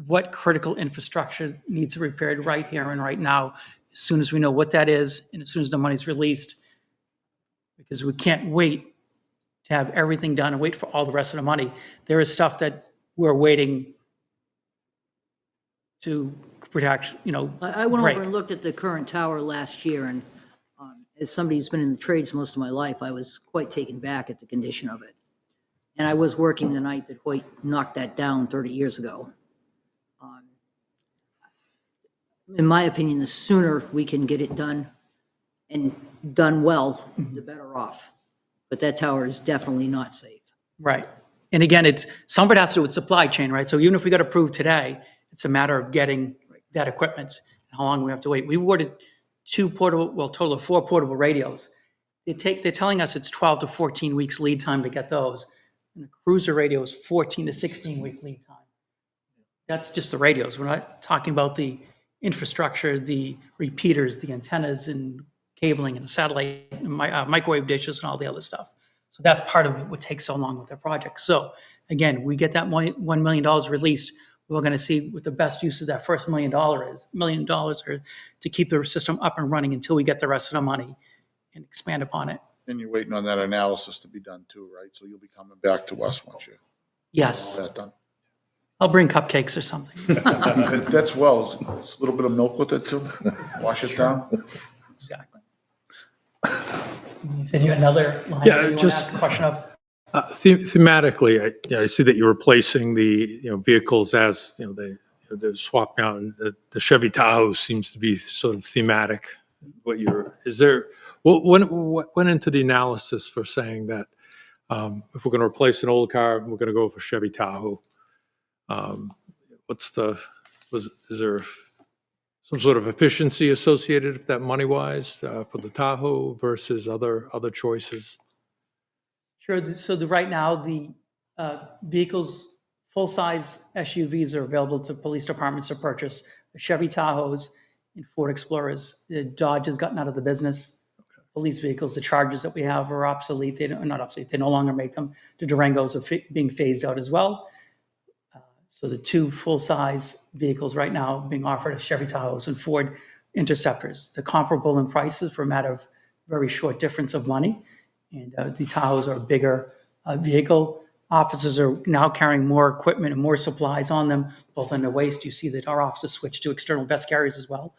what critical infrastructure needs to be repaired right here and right now, as soon as we know what that is and as soon as the money's released, because we can't wait to have everything done and wait for all the rest of the money. There is stuff that we're waiting to protect,
I went
break.
over and looked at the current tower last year, and as somebody who's been in the trades most of my life, I was quite taken back at the condition of it. And I was working the night that Hoyt knocked that down 30 years ago. In my opinion, the sooner we can get it done and done well, the better off. But that tower is definitely not safe.
Right. And again, some of it has to do with supply chain, right? So even if we got approved today, it's a matter of getting that equipment and how long we have to wait. We ordered total of 4 portable radios. They're telling us it's 12 to 14 weeks lead time to get those. And the cruiser radio is 14 to 16 week lead time. That's just the radios. We're not talking about the infrastructure, the repeaters, the antennas and cabling and satellite and microwave dishes and all the other stuff. So that's part of what takes so long with their project. So again, we get that $1 million released. We're going to see what the best use of that first $1 million are to keep the system up and running until we get the rest of the money and expand upon it.
And you're waiting on that analysis to be done too, right? So you'll be coming back to us once you
Yes,
get that done.
I'll bring cupcakes or something.
That's well, it's a little bit of milk with it too. Wash it down.
Exactly. You said you had another line
Yeah,
that you want to ask a question of?
Thematically, I see that you're replacing the vehicles as they're swapping out. The Chevy Tahoe seems to be sort of thematic. What went into the analysis for saying that if we're going to replace an old car, we're going to go for Chevy Tahoe? Is there some sort of efficiency associated with that money-wise for the Tahoe versus other choices?
Sure. So right now, the vehicles, full-size SUVs are available to police departments to purchase. The Chevy Tahoes and Ford Explorers. The Dodge has gotten out of the business. Okay. Police vehicles, the Chargers that we have are obsolete. Not obsolete. They no longer make them. The Durangos are being phased out as well. So the two full-size vehicles right now being offered are Chevy Tahoes and Ford Interceptors. They're comparable in prices for a matter of very short difference of money. And the Tahoes are a bigger vehicle. Officers are now carrying more equipment and more supplies on them, both on their waist. You see that our officers switched to external vest carriers as well.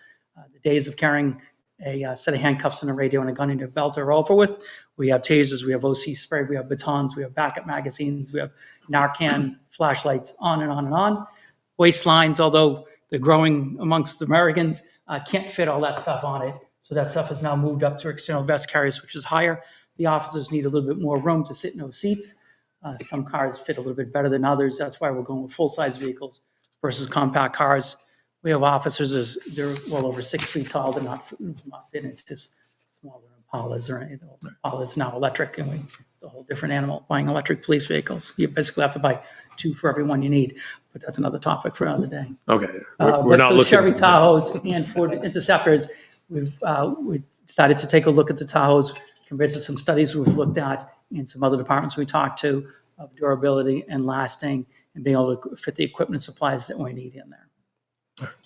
The days of carrying a set of handcuffs and a radio and a gun in your belt are over with. We have tasers, we have OC spray, we have batons, we have backup magazines, we have Narcan flashlights, on and on and on. Waistlines, although they're growing amongst Americans, can't fit all that stuff on it. So that stuff has now moved up to external vest carriers, which is higher. The officers need a little bit more room to sit in those seats. Some cars fit a little bit better than others. That's why we're going with full-size vehicles versus compact cars. We have officers, they're well over 6 feet tall. They're not fit into smaller Impalas or anything. Impala is now electric, and it's a whole different animal, buying electric police vehicles. You basically have to buy 2 for every one you need, but that's another topic for another day.
Okay.
But
We're not
so
looking.
Chevy Tahoes and Ford Interceptors, we decided to take a look at the Tahoes compared to some studies we've looked at in some other departments we talked to of durability and lasting and being able to fit the equipment supplies that we need in there.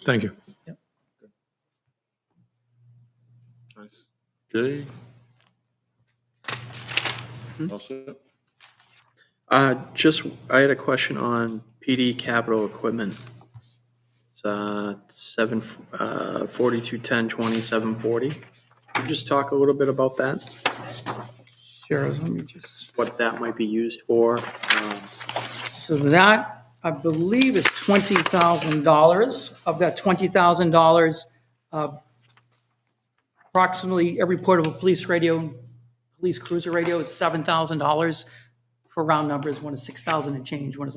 Thank you.
Nice. Jay? All set?
I had a question on PD capital equipment. It's 421020 Could you just talk a little bit about that?
Sure, let me just.
What that might be used for?
So that, I believe, is $20,000. Of that $20,000, approximately every portable police radio, police cruiser radio is $7,000 for round numbers. One is 6,000 and change, one is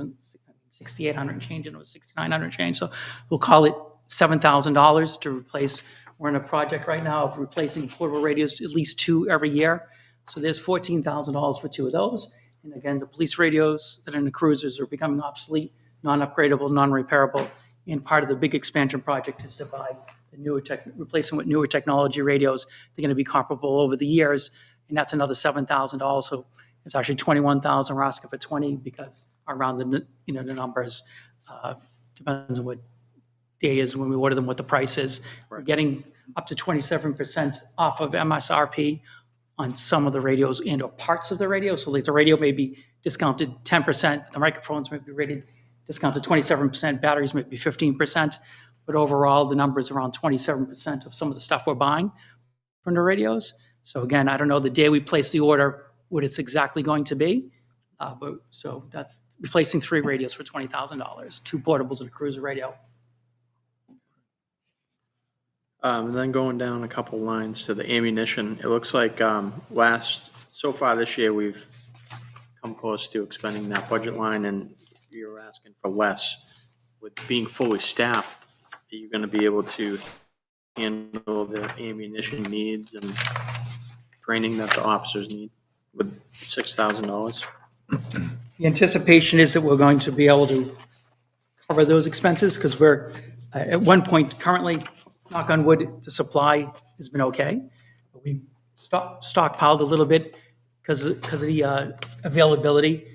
6,800 and change, and it was 6,900 and change. So we'll call it $7,000 to replace. We're in a project right now of replacing portable radios, at least 2 every year. So there's $14,000 for 2 of those. And again, the police radios that are in the cruisers are becoming obsolete, non-upgradable, non-repairable. And part of the big expansion project is to buy the replace them with newer technology radios. They're going to be comparable over the years, and that's another $7,000. So it's actually $21,000. We're asking for 20 because around the numbers depends on what day is when we order them, what the price is. We're getting up to 27% off of MSRP on some of the radios and or parts of the radio. So like the radio may be discounted 10%, the microphones may be rated discounted 27%, batteries may be 15%, but overall the number is around 27% of some of the stuff we're buying from the radios. So again, I don't know the day we place the order what it's exactly going to be, but so that's replacing 3 radios for $20,000, 2 portables and a cruiser radio.
And then going down a couple lines to the ammunition, it looks like so far this year, we've come close to expending that budget line, and you're asking for less. With being fully staffed, are you going to be able to handle the ammunition needs and training that the officers need with $6,000?
The anticipation is that we're going to be able to cover those expenses because we're at one point currently, knock on wood, the supply has been okay. But we stockpiled a little bit because of the availability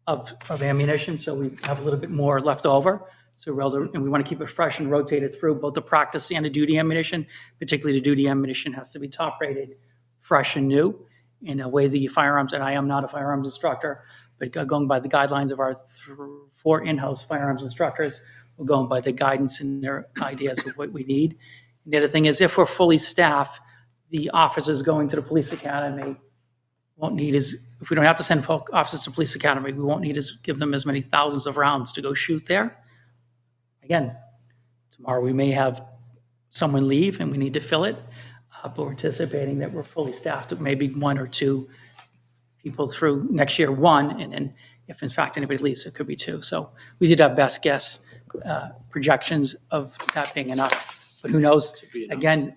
of ammunition. So we have a little bit more left over. So and we want to keep it fresh and rotate it through both the practice and the duty ammunition. Particularly the duty ammunition has to be top rated, fresh and new. In a way, the firearms, and I am not a firearms instructor, but going by the guidelines of our 4 in-house firearms instructors, we're going by the guidance and their ideas of what we need. And the other thing is, if we're fully staffed, the officers going to the police academy won't need if we don't have to send officers to police academy, we won't need to give them as many thousands of rounds to go shoot there. Again, tomorrow we may have someone leave and we need to fill it, but we're anticipating that we're fully staffed with maybe 1 or 2 people through next year, 1, and then if in fact anybody leaves, it could be 2. So we did our best guess projections of that being enough, but who knows? Again,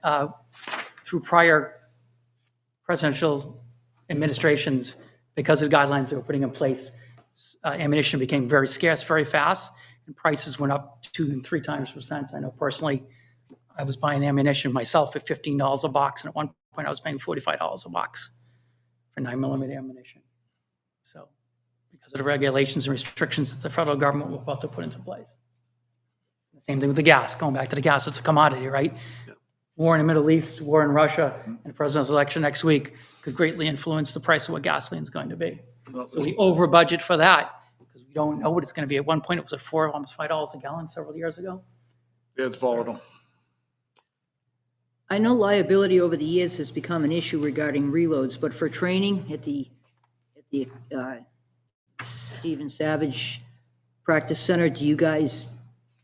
through prior presidential administrations, because of the guidelines that were putting in place, ammunition became very scarce very fast, and prices went up 2 and 3 times %. I know personally, I was buying ammunition myself at $15 a box, and at one point I was paying $45 a box for 9mm ammunition. So because of the regulations and restrictions that the federal government will about to put into place. The same thing with the gas, going back to the gas, it's a commodity, right? War in the Middle East, war in Russia, and the president's election next week could greatly influence the price of what gasoline is going to be. So we over budget for that because we don't know what it's going to be. At one point, it was almost $5 a gallon several years ago.
Yeah, it's volatile.
I know liability over the years has become an issue regarding reloads, but for training at the Stephen Savage Practice Center, do you guys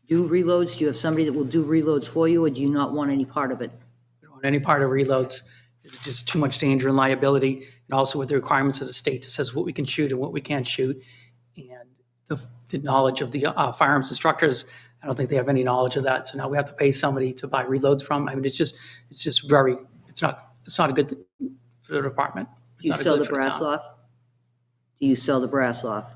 do reloads? Do you have somebody that will do reloads for you, or do you not want any part of it?
We don't want any part of reloads. It's just too much danger and liability, and also with the requirements of the state that says what we can shoot and what we can't shoot. And the knowledge of the firearms instructors, I don't think they have any knowledge of that. So now we have to pay somebody to buy reloads from. I mean, it's not a good thing for the department.
Do you sell the brass off? Do you sell the brass off?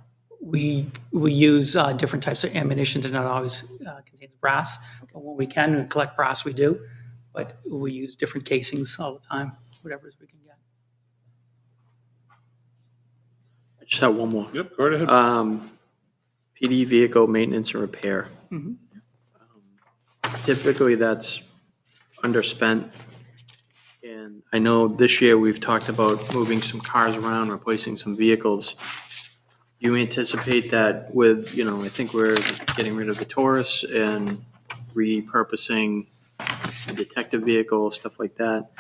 We use different types of ammunition that not always contains brass. But when we can collect brass, we do. But we use different casings all the time, whatever we can get.
I just have one more.
Yep, go right ahead.
PD vehicle maintenance and repair.
Mhm.
Typically, that's underspent. And I know this year we've talked about moving some cars around, replacing some vehicles. Do you anticipate that with, I think we're getting rid of the Taurus and repurposing the detective vehicle, stuff like that?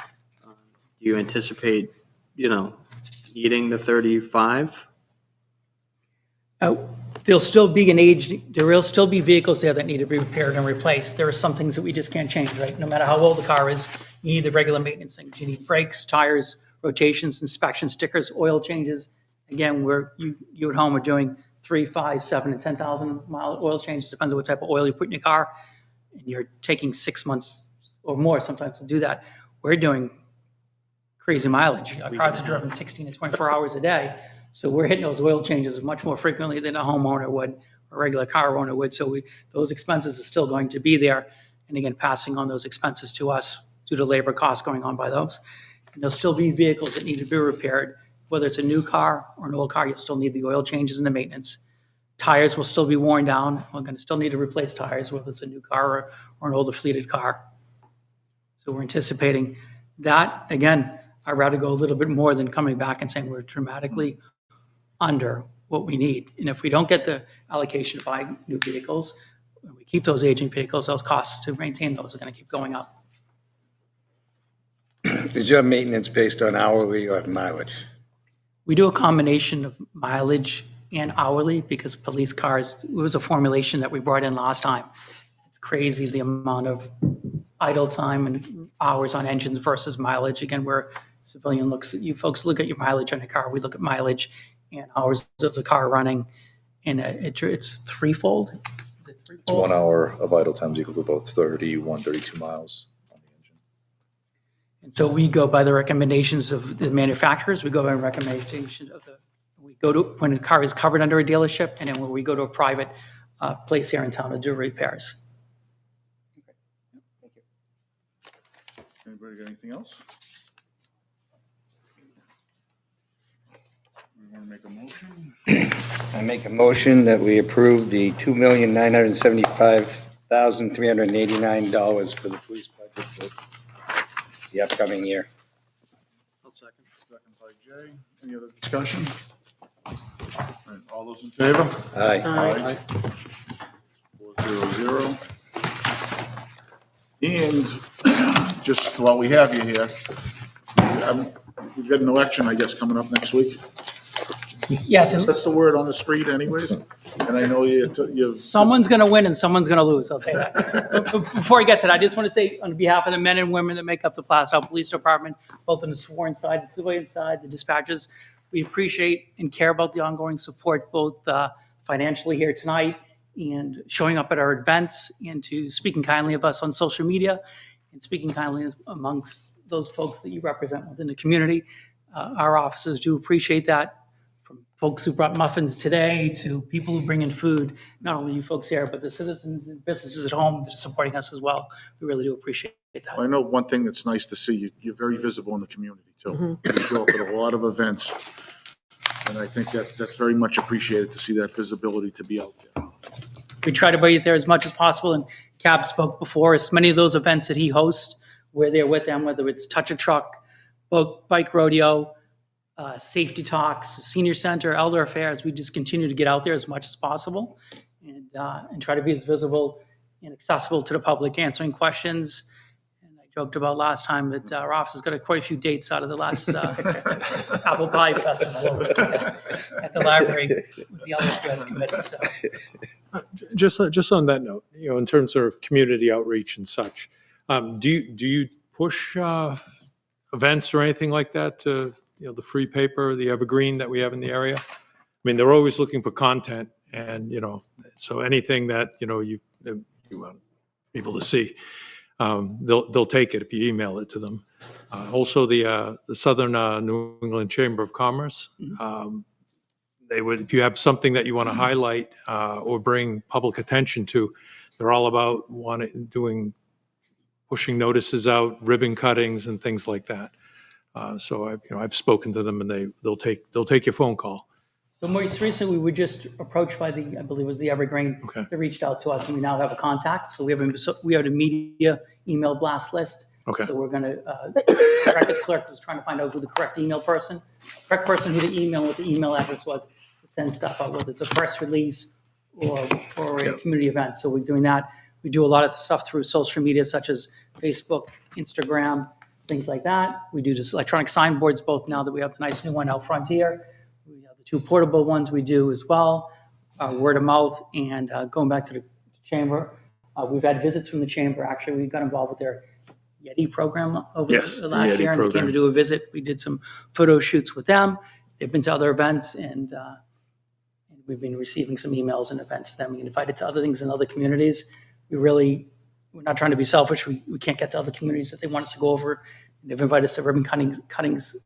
Do you anticipate, needing the 35?
There will still be vehicles there that need to be repaired and replaced. There are some things that we just can't change, right? No matter how old the car is, you need the regular maintenance things. You need brakes, tires, rotations, inspection stickers, oil changes. Again, you at home are doing 3, 5, 7, and 10,000 mile oil changes. Depends on what type of oil you put in your car. And you're taking 6 months or more sometimes to do that. We're doing crazy mileage. Our cars are driven 16 to 24 hours a day. So we're hitting those oil changes much more frequently than a homeowner would, or a regular car owner would. So those expenses are still going to be there. And again, passing on those expenses to us due to labor costs going on by those. And there'll still be vehicles that need to be repaired. Whether it's a new car or an old car, you'll still need the oil changes and the maintenance. Tires will still be worn down. We're going to still need to replace tires, whether it's a new car or an older fleeted car. So we're anticipating that. Again, I'd rather go a little bit more than coming back and saying we're dramatically under what we need. And if we don't get the allocation to buy new vehicles, and we keep those aging vehicles, those costs to maintain those are going to keep going up.
Is your maintenance based on hourly or mileage?
We do a combination of mileage and hourly because police cars, it was a formulation that we brought in last time. It's crazy the amount of idle time and hours on engines versus mileage. Again, where civilian you folks look at your mileage on a car, we look at mileage and hours of the car running, and it's threefold. Is it threefold?
It's 1 hour of idle time is equal to about 32 miles on the engine.
And so we go by the recommendations of the manufacturers. We go by recommendations of when a car is covered under a dealership, and then when we go to a private place here in town to do repairs.
Anybody got anything else? You want to make a motion?
I make a motion that we approve the $2,975,389 for the police budget for the upcoming year.
I'll second.
Second by Jay. Any other discussion? All right, all those in favor?
Aye.
Aye. 400. And just while we have you here, we've got an election, I guess, coming up next week.
Yes, and
That's the word on the street anyways. And I know you've.
someone's going to win and someone's going to lose, I'll tell you that. But before I get to that, I just want to say on behalf of the men and women that make up the Plastow Police Department, both on the sworn side, the civilian side, the dispatchers, we appreciate and care about the ongoing support, both financially here tonight and showing up at our events and to speaking kindly of us on social media and speaking kindly amongst those folks that you represent within the community. Our officers do appreciate that. From folks who brought muffins today to people who bring in food, not only you folks here, but the citizens and businesses at home that are supporting us as well. We really do appreciate that.
I know one thing that's nice to see, you're very visible in the community too. You show up at a lot of events. And I think that's very much appreciated to see that visibility to be out there.
We try to be there as much as possible, and Cap spoke before, as many of those events that he hosts, we're there with them, whether it's Touch a Truck, Bike Rodeo, Safety Talks, Senior Center, Elder Affairs. We just continue to get out there as much as possible and try to be as visible and accessible to the public, answering questions. And I joked about last time that our office has got quite a few dates out of the last Apple Pie Festival at the library with the Elder Affairs Committee. So.
Just on that note, in terms of community outreach and such, do you push events or anything like that to, the free paper, the Evergreen that we have in the area? I mean, they're always looking for content, and, so anything that, you want people to see, they'll take it if you email it to them. Also, the Southern New England Chamber of Commerce, they would, if you have something that you want to highlight or bring public attention to, they're all about pushing notices out, ribbon cuttings, and things like that. So I've spoken to them, and they'll take your phone call.
So most recently, we were just approached by I believe it was the Evergreen.
Okay.
They reached out to us, and we now have a contact. So we have a media email blast list.
Okay.
So we're going to, records clerk was trying to find out who the correct who the email address was to send stuff out, whether it's a press release or a community event. So we're doing that. We do a lot of stuff through social media, such as Facebook, Instagram, things like that. We do just electronic signboards, both now that we have the nice new one out front here. We have the 2 portable ones we do as well, word of mouth, and going back to the chamber. We've had visits from the chamber. Actually, we got involved with their Yeti program over the last year, and they came to do a visit. We did some photo shoots with them. They've been to other events, and we've been receiving some emails and events to them. We get invited to other things in other communities. We're not trying to be selfish. We can't get to other communities that they want us to go over. They've invited us to ribbon cuttings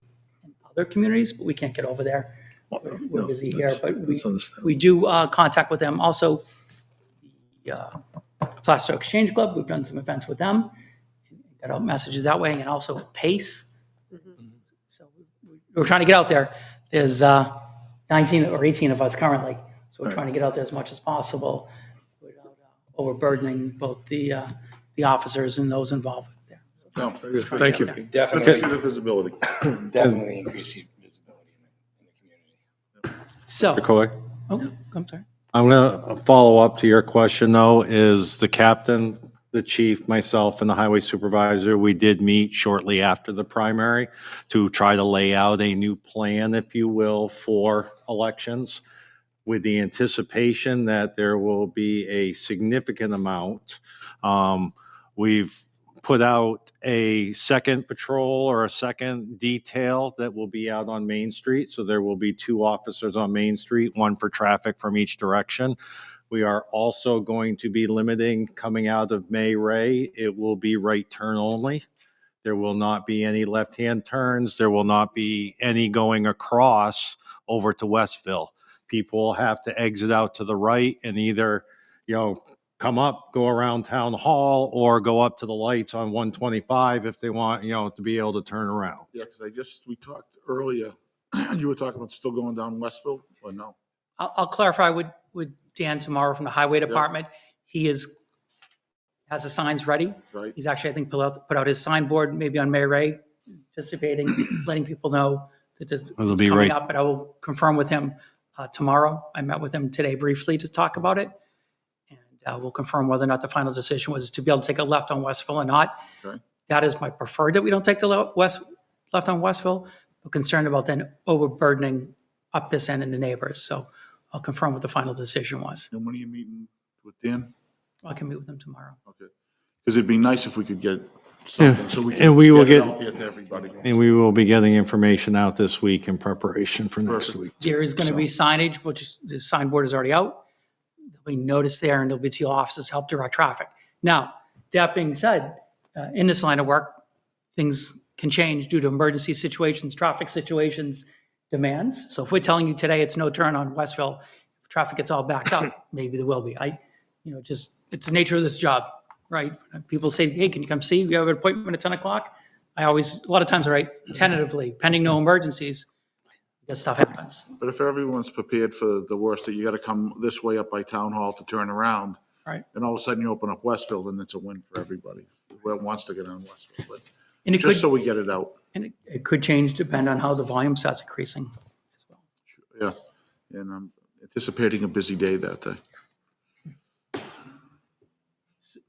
in other communities, but we can't get over there. We're busy here, but we do contact with them. Also, the Plaster Exchange Club, we've done some events with them, got out messages that way, and also PACE. So we're trying to get out there. There's 19 or 18 of us currently, so we're trying to get out there as much as possible without overburdening both the officers and those involved there.
No,
Thank you.
Definitely,
the visibility.
definitely increase the visibility in the community.
So,
McCoy,
I'm sorry.
I'm going to follow up to your question, though. Is the captain, the chief, myself, and the highway supervisor, we did meet shortly after the primary to try to lay out a new plan, if you will, for elections, with the anticipation that there will be a significant amount. We've put out a second patrol or a second detail that will be out on Main Street. So there will be 2 officers on Main Street, 1 for traffic from each direction. We are also going to be limiting coming out of May Ray. It will be right turn only. There will not be any left-hand turns. There will not be any going across over to Westville. People have to exit out to the right and either, come up, go around Town Hall, or go up to the lights on 125 if they want, to be able to turn around.
Yeah, because we talked earlier, you were talking about still going down Westville, or no?
I'll clarify with Dan tomorrow from the highway department. He has the signs ready.
Right.
He's actually, I think, put out his signboard maybe on May Ray, anticipating, letting people know that this is coming up. But I will confirm with him tomorrow. I met with him today briefly to talk about it. And we'll confirm whether or not the final decision was to be able to take a left on Westville or not.
Okay.
That is my preferred, that we don't take the left on Westville, but concerned about then overburdening up this end and the neighbors. So I'll confirm what the final decision was.
And when are you meeting with Dan?
I can meet with them tomorrow.
Okay. Because it'd be nice if we could get something, so we can
And we will
get it
get-
out there to everybody.
And we will be getting information out this week in preparation for next
Perfect.
week.
There is going to be signage, which the signboard is already out. There'll be notice there, and there'll be 2 officers to help direct traffic. Now, that being said, in this line of work, things can change due to emergency situations, traffic situations, demands. So if we're telling you today it's no turn on Westville, if traffic gets all backed up, maybe there will be. It's the nature of this job, right? People say, hey, can you come see? We have an appointment at 10 o'clock. A lot of times I write tentatively, pending no emergencies. This stuff happens.
But if everyone's prepared for the worst, that you gotta come this way up by Town Hall to turn around,
Right.
and all of a sudden you open up Westfield, and it's a win for everybody, who wants to get on Westfield, but
And it
just so
could,
we get it out,
and it could change depending on how the volume starts increasing as well.
yeah. And I'm anticipating a busy day that day.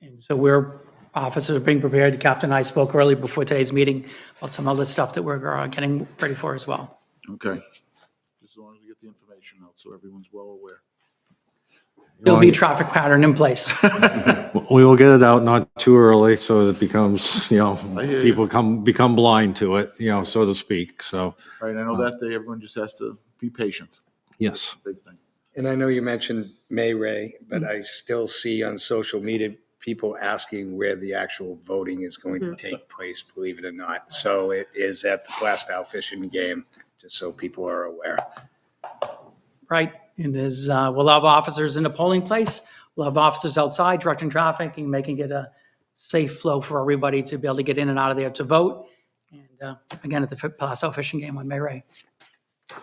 And so officers are being prepared. The captain and I spoke early before today's meeting about some other stuff that we're getting ready for as well.
Okay. Just as long as we get the information out, so everyone's well aware.
There'll be a traffic pattern in place.
We will get it out not too early so that it becomes,
I hear you.
people become blind to it, so to speak. So,
Right, I know that day, everyone just has to be patient,
yes.
big thing.
And I know you mentioned May Ray, but I still see on social media people asking where the actual voting is going to take place, believe it or not. So it is at the Glasgow fishing game, just so people are aware.
Right? And we'll have officers in the polling place. We'll have officers outside directing traffic and making it a safe flow for everybody to be able to get in and out of there to vote. And again, at the Glasgow fishing game on May Ray.
All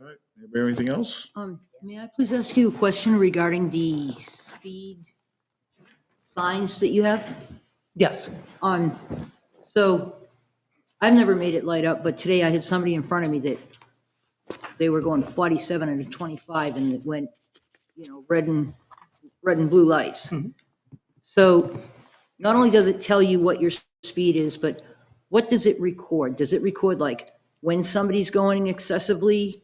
right, anybody have anything else?
May I please ask you a question regarding the speed signs that you have?
Yes.
So I've never made it light up, but today I had somebody in front of me that they were going 47 and a 25 and it went, red and blue lights. So not only does it tell you what your speed is, but what does it record? Does it record like when somebody's going excessively?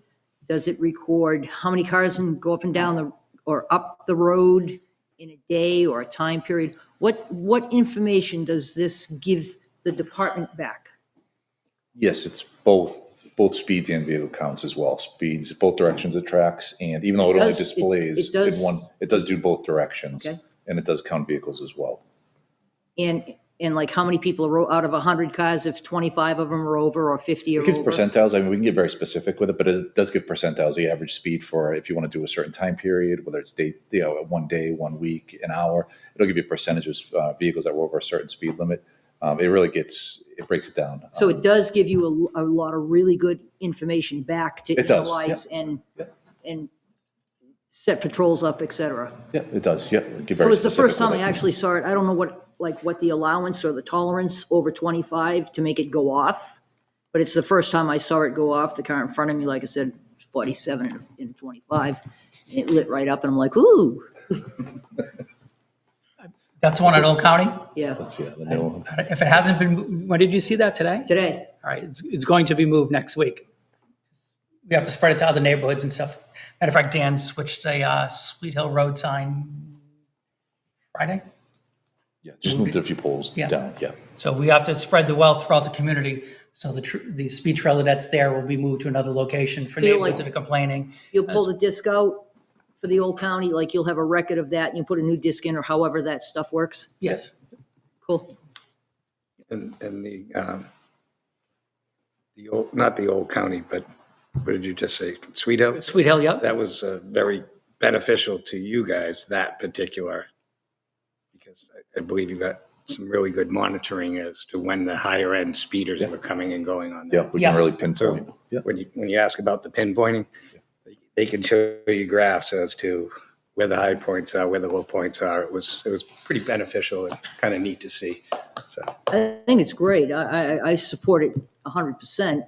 Does it record how many cars can go up and down or up the road in a day or a time period? What information does this give the department back?
Yes, it's both speeds and vehicle counts as well. Speeds, both directions it tracks, and even though it only displays
it does-
in one, it does do both directions.
Okay.
And it does count vehicles as well.
And like how many people are out of 100 cars, if 25 of them are over or 50 are
It gives
over?
percentiles. I mean, we can get very specific with it, but it does give percentiles, the average speed for if you want to do a certain time period, whether it's one day, 1 week, an hour. It'll give you percentages, vehicles that were over a certain speed limit. It really it breaks it down.
So it does give you a lot of really good information back to
It does,
analyze and set patrols up, et cetera.
Yeah, it does. Yeah. Give
It
very
was the
specific
first time
with
I
it.
actually saw it. I don't know what the allowance or the tolerance over 25 to make it go off, but it's the first time I saw it go off. The car in front of me, like I said, 47 and 25. It lit right up and I'm like, ooh,
That's the one in Old County?
yeah,
That's, the new one.
If it hasn't been, when did you see that today?
today.
All right, it's going to be moved next week. We have to spread it to other neighborhoods and stuff. Matter of fact, Dan switched a Sweet Hill Road sign Friday.
Yeah, just moved a few poles
Yeah.
down. Yeah.
So we have to spread the wealth throughout the community. So the speed trailer that's there will be moved to another location for
Feel
neighborhoods
like-
that are complaining.
You'll pull the disc out for the old county, like you'll have a record of that and you put a new disc in or however that stuff works.
Yes.
Cool.
And the old, not the old county, but what did you just say? Sweet Hill?
Sweet Hill, yep.
That was very beneficial to you guys, that particular, because I believe you got some really good monitoring as to when the higher end speeders were coming and going on
Yeah.
there.
We
Yes.
can really
So
pinpoint. Yeah.
when you ask about the pinpointing, they can show you graphs as to where the high points are, where the low points are. It was pretty beneficial and kind of neat to see. So
I think it's great. I support it 100%.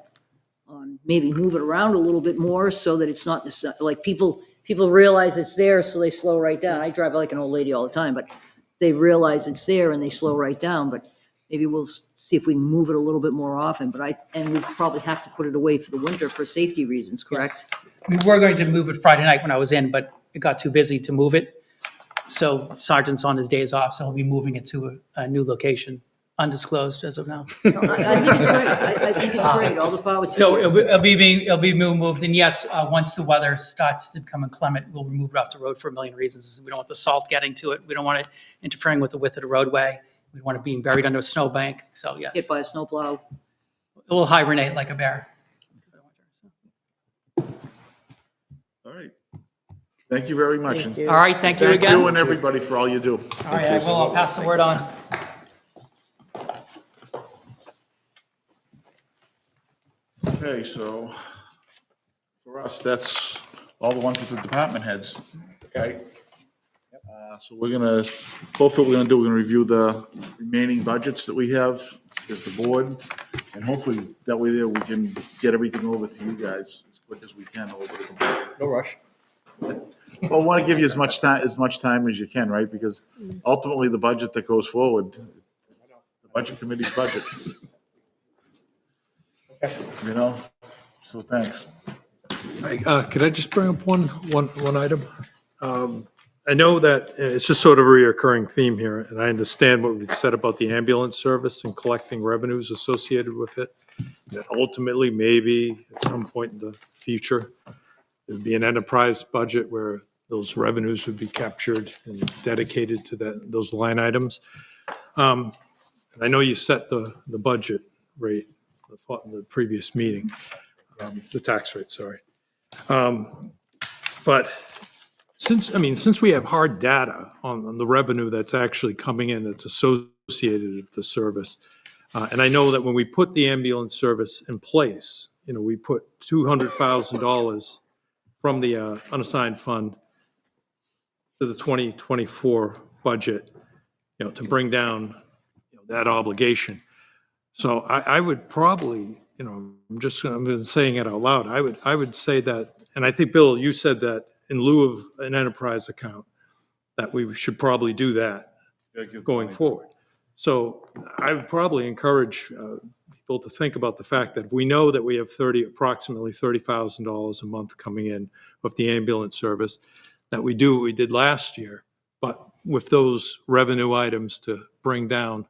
Maybe move it around a little bit more so that it's not like people realize it's there, so they slow right down. I drive like an old lady all the time, but they realize it's there and they slow right down. But maybe we'll see if we can move it a little bit more often. And we probably have to put it away for the winter for safety reasons, correct?
We were going to move it Friday night when I was in, but it got too busy to move it. So Sergeant's on his days off, so he'll be moving it to a new location, undisclosed as of now.
I think it's great. I think it's great. All the power to
So
you.
it'll be moved. And yes, once the weather starts to become inclement, we'll remove it off the road for a million reasons. We don't want the salt getting to it. We don't want it interfering with the width of the roadway. We want it being buried under a snowbank. So yes,
Hit by a snowplow.
it will hibernate like a bear.
All right. Thank you very much.
Thank you.
All right, thank you
Thank
again.
you and everybody for all you do.
All right, I will. I'll pass the word on.
Okay, so for us, that's all the ones with the department heads. Okay? So we're gonna, both what we're gonna do, we're gonna review the remaining budgets that we have as the board. And hopefully that way there we can get everything over to you guys as quick as we can over the board.
No rush.
Well, I want to give you as much time as you can, right? Because ultimately the budget that goes forward, it's the budget committee's budget. You know, so thanks.
Could I just bring up one item? I know that it's just sort of a reoccurring theme here, and I understand what we've said about the ambulance service and collecting revenues associated with it. That ultimately, maybe at some point in the future, there'd be an enterprise budget where those revenues would be captured and dedicated to those line items. And I know you set the budget rate, the previous meeting, the tax rate, sorry. But since we have hard data on the revenue that's actually coming in that's associated with the service, and I know that when we put the ambulance service in place, we put $200,000 from the unassigned fund to the 2024 budget, to bring down that obligation. So I would probably, I'm saying it out loud. I would say that, and I think, Bill, you said that in lieu of an enterprise account, that we should probably do that going forward. So I would probably encourage people to think about the fact that we know that we have approximately $30,000 a month coming in with the ambulance service, that we do what we did last year, but with those revenue items to bring down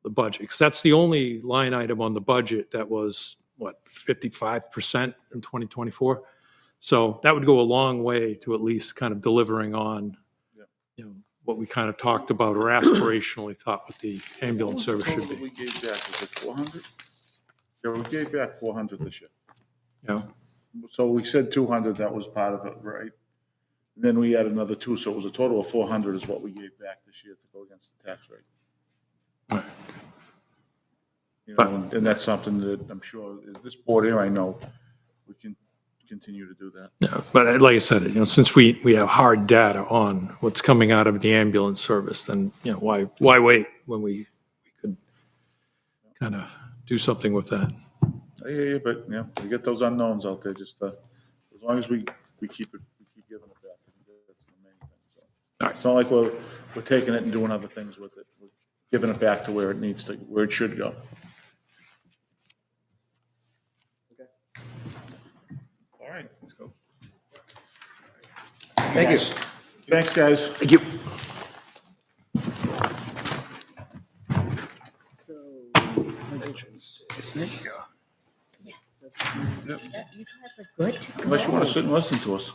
the budget. Because that's the only line item on the budget that was, 55% in 2024? So that would go a long way to at least kind of delivering on, what we kind of talked about or aspirationally thought what the ambulance service should
We
be.
gave back, was it 400? Yeah, we gave back 400 this year.
Yeah.
So we said 200, that was part of it, right? Then we had another 2, so it was a total of 400 is what we gave back this year to go against the tax rate. And that's something that I'm sure, this board here, I know, we can continue to do that.
Yeah, but like I said, since we have hard data on what's coming out of the ambulance service, then, why wait when we could kind of do something with that?
I hear you, but, we get those unknowns out there, just, as long as we keep giving it back. I think that's the main thing, so.
All right.
It's not like we're taking it and doing other things with it. We're giving it back to where it should go. All right, let's go.
Thank you.
Thanks, guys.
Thank you.
Unless you want to sit and listen to us.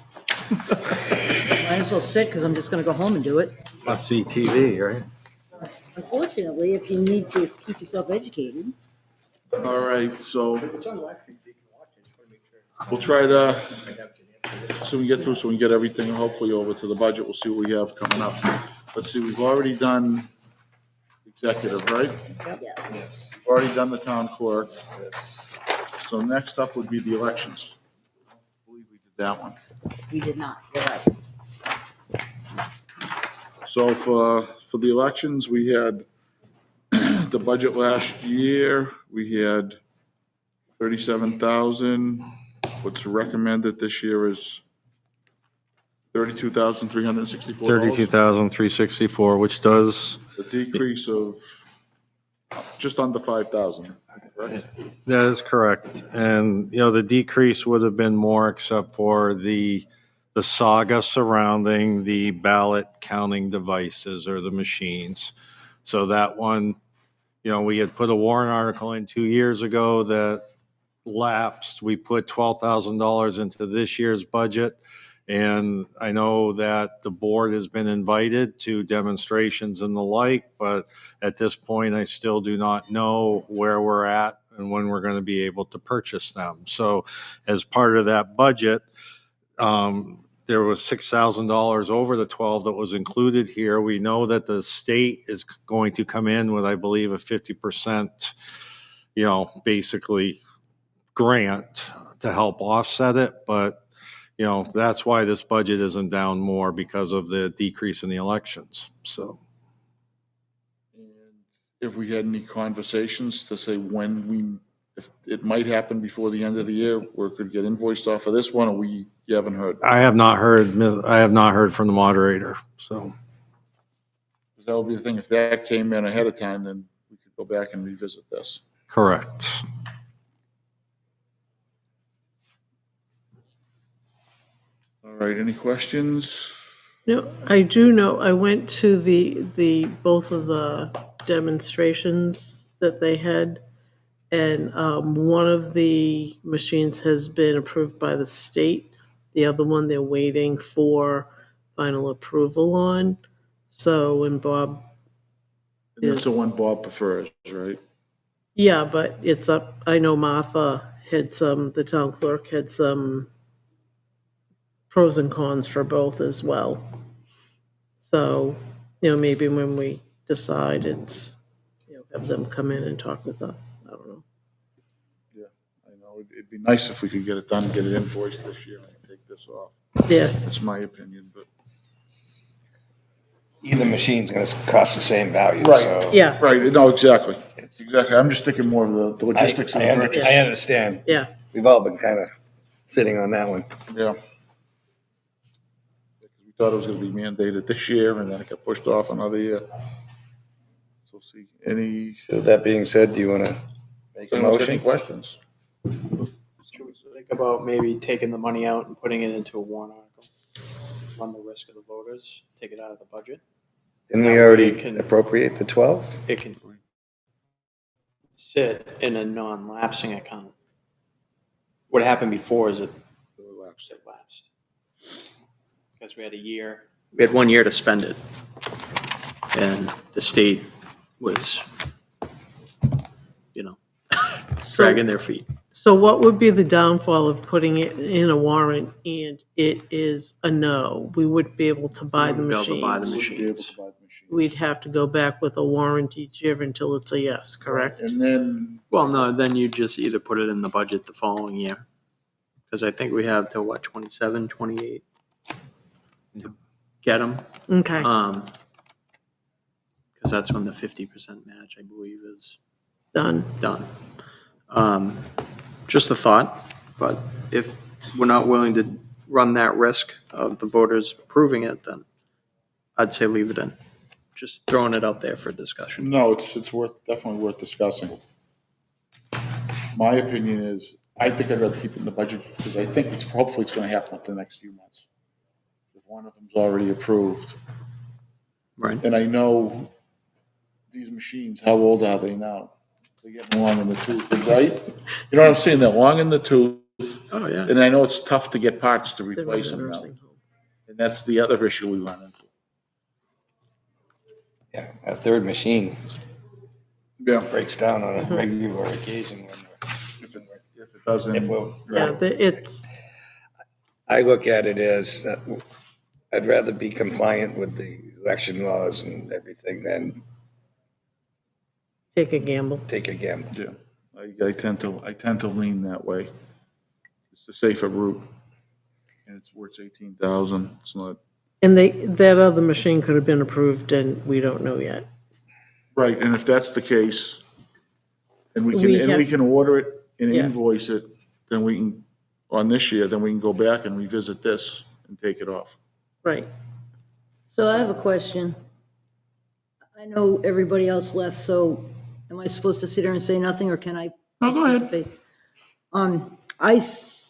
Might as well sit, because I'm just gonna go home and do it.
Must see TV, right?
Unfortunately, if you need to keep yourself educated.
All right, so we'll try to, so we get through, so we can get everything hopefully over to the budget. We'll see what we have coming up. Let's see, we've already done executive, right?
Yes.
We've already done the town clerk. So next up would be the elections. I believe we did that one.
We did not, you're right.
So for the elections, we had the budget last year, we had 37,000. What's recommended this year is $32,364.
32,364, which does,
A decrease of just under 5,000. Right?
that is correct. And, the decrease would have been more except for the saga surrounding the ballot counting devices or the machines. So that one, we had put a warrant article in 2 years ago that lapsed. We put $12,000 into this year's budget. And I know that the board has been invited to demonstrations and the like, but at this point, I still do not know where we're at and when we're going to be able to purchase them. So as part of that budget, there was $6,000 over the 12 that was included here. We know that the state is going to come in with, I believe, a 50%, basically grant to help offset it, but, you know, that's why this budget isn't down more because of the decrease in the elections, so.
If we had any conversations to say if it might happen before the end of the year, where it could get invoiced off of this one, or you haven't heard?
I have not heard from the moderator, so.
Because that would be the thing, if that came in ahead of time, then we could go back and revisit this.
Correct.
All right, any questions?
No, I do know, I went to both of the demonstrations that they had, and one of the machines has been approved by the state. The other one, they're waiting for final approval on. So when Bob
And that's the one
is,
Bob prefers, right?
yeah, but it's up, I know Martha had the town clerk had some pros and cons for both as well. So, maybe when we decide have them come in and talk with us. I don't know.
Yeah, I know, it'd be nice if we could get it done, get it invoiced this year and take this off.
Yeah,
That's my opinion, but.
Either machine's gonna cost the same value,
Right.
so.
yeah,
Right, no, exactly. Exactly. I'm just thinking more of the logistics of the purchase.
I understand.
yeah.
We've all been kind of sitting on that one.
Yeah. We thought it was gonna be mandated this year, and then it got pushed off another year. So we'll see,
So that being said, do you want to make a
any
motion?
questions?
Should we think about maybe taking the money out and putting it into a warrant article? Run the risk of the voters, take it out of the budget?
Didn't we
That way
already
it can-
appropriate the 12?
It can sit in a non-lapsing account. What happened before is it lapsed. Because we had 1 year to spend it. And the state was, dragging their feet.
So what would be the downfall of putting it in a warrant and it is a no? We wouldn't be able to buy the
Wouldn't be able to buy the
machines.
Wouldn't be able to buy the machines.
We'd have to go back with a warrant each year until it's a yes, correct?
And then,
Well, no, then you just either put it in the budget the following year. Because I think we have till 27, 28 to get them.
Okay,
Because that's when the 50% match, I believe, is
done.
done. Just a thought, but if we're not willing to run that risk of the voters approving it, then I'd say leave it in. Just throwing it out there for discussion.
no, it's definitely worth discussing. My opinion is, I think I'd rather keep it in the budget, because I think hopefully it's gonna happen up the next few months. If one of them's already approved,
Right.
and I know these machines, how old are they now? They're getting long in the tooth, right? You know what I'm saying? They're long in the tooth,
Oh, yeah.
and I know it's tough to get parts to
They're in
replace
the
them now.
nursing home.
And that's the other issue we run into.
Yeah, a third machine
Yeah.
breaks down on a regular occasion.
If it doesn't.
If we're,
Yeah, it's,
I look at it as, I'd rather be compliant with the election laws and everything than
take a gamble.
take a gamble.
Yeah, I tend to lean that way. It's the safer route. And it's worth 18,000. It's not.
And that other machine could have been approved and we don't know yet.
Right, and if that's the case, and we
We
can order it and
Yeah.
invoice it, then we can, on this year, then we can go back and revisit this and take it off.
Right.
So I have a question. I know everybody else left, so am I supposed to sit here and say nothing, or can I?
No, go ahead.
participate? I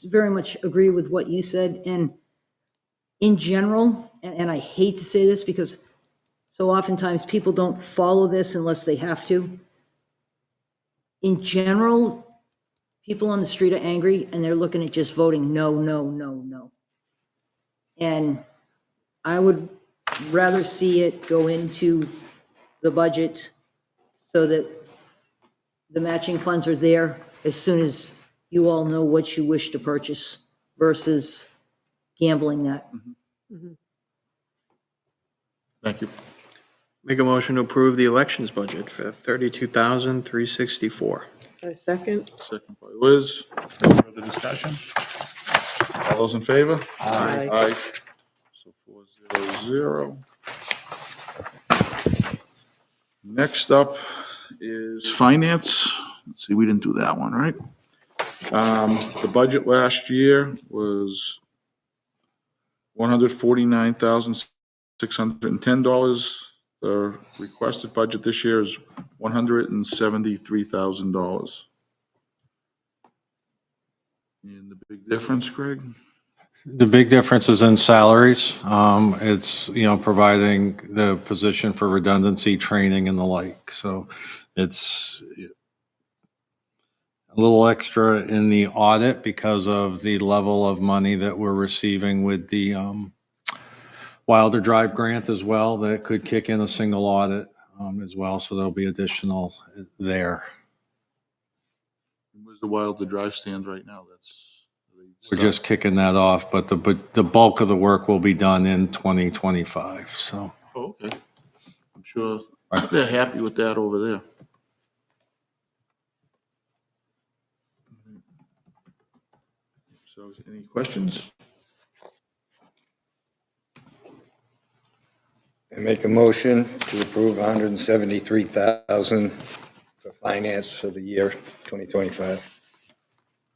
very much agree with what you said, and in general, and I hate to say this because so oftentimes people don't follow this unless they have to. In general, people on the street are angry and they're looking at just voting no, no, no, no. And I would rather see it go into the budget so that the matching funds are there as soon as you all know what you wish to purchase versus gambling that.
Thank you.
Make a motion to approve the elections budget for $32,364.
I second.
Second by Liz. Further discussion? All those in favor?
Aye.
Aye. So 400. Next up is finance. Let's see, we didn't do that one, right? The budget last year was $149,610. The requested budget this year is $173,000. And the big difference, Greg?
The big difference is in salaries. It's, providing the position for redundancy, training and the like. So it's a little extra in the audit because of the level of money that we're receiving with the Wilder Drive grant as well, that could kick in a single audit as well. So there'll be additional there.
Where's the Wilder Drive stand right now?
We're just kicking that off, but the bulk of the work will be done in 2025, so.
Oh, okay. I'm sure they're happy with that over there. So, any questions?
I make a motion to approve 173,000 for finance for the year 2025.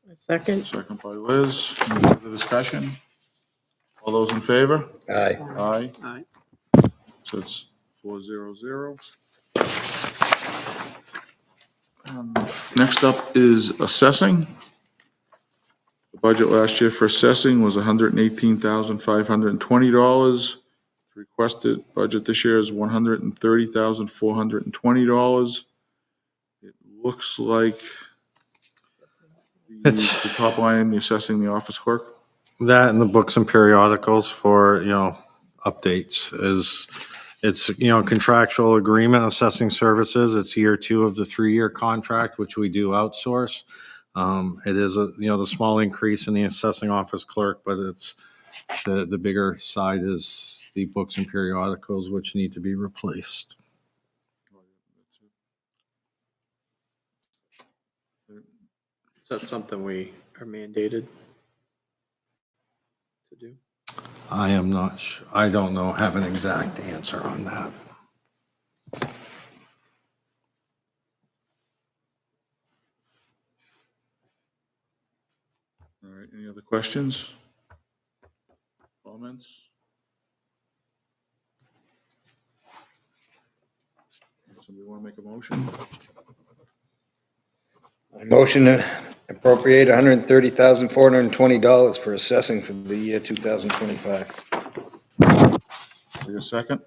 I second.
Second by Liz. Any further discussion? All those in favor?
Aye.
Aye.
Aye.
So it's 400. Next up is assessing. The budget last year for assessing was $118,520. Requested budget this year is $130,420. It looks like the top line, the assessing the office clerk.
That and the books and periodicals for, updates it's, contractual agreement assessing services. It's year 2 of the 3-year contract, which we do outsource. It is the small increase in the assessing office clerk, but it's the bigger side is the books and periodicals, which need to be replaced.
Is that something we are mandated to do?
I am not sure. I don't know, have an exact answer on that.
All right, any other questions? Comments? Somebody want to make a motion?
I motion to appropriate $130,420 for assessing for the year 2025.
Take a second.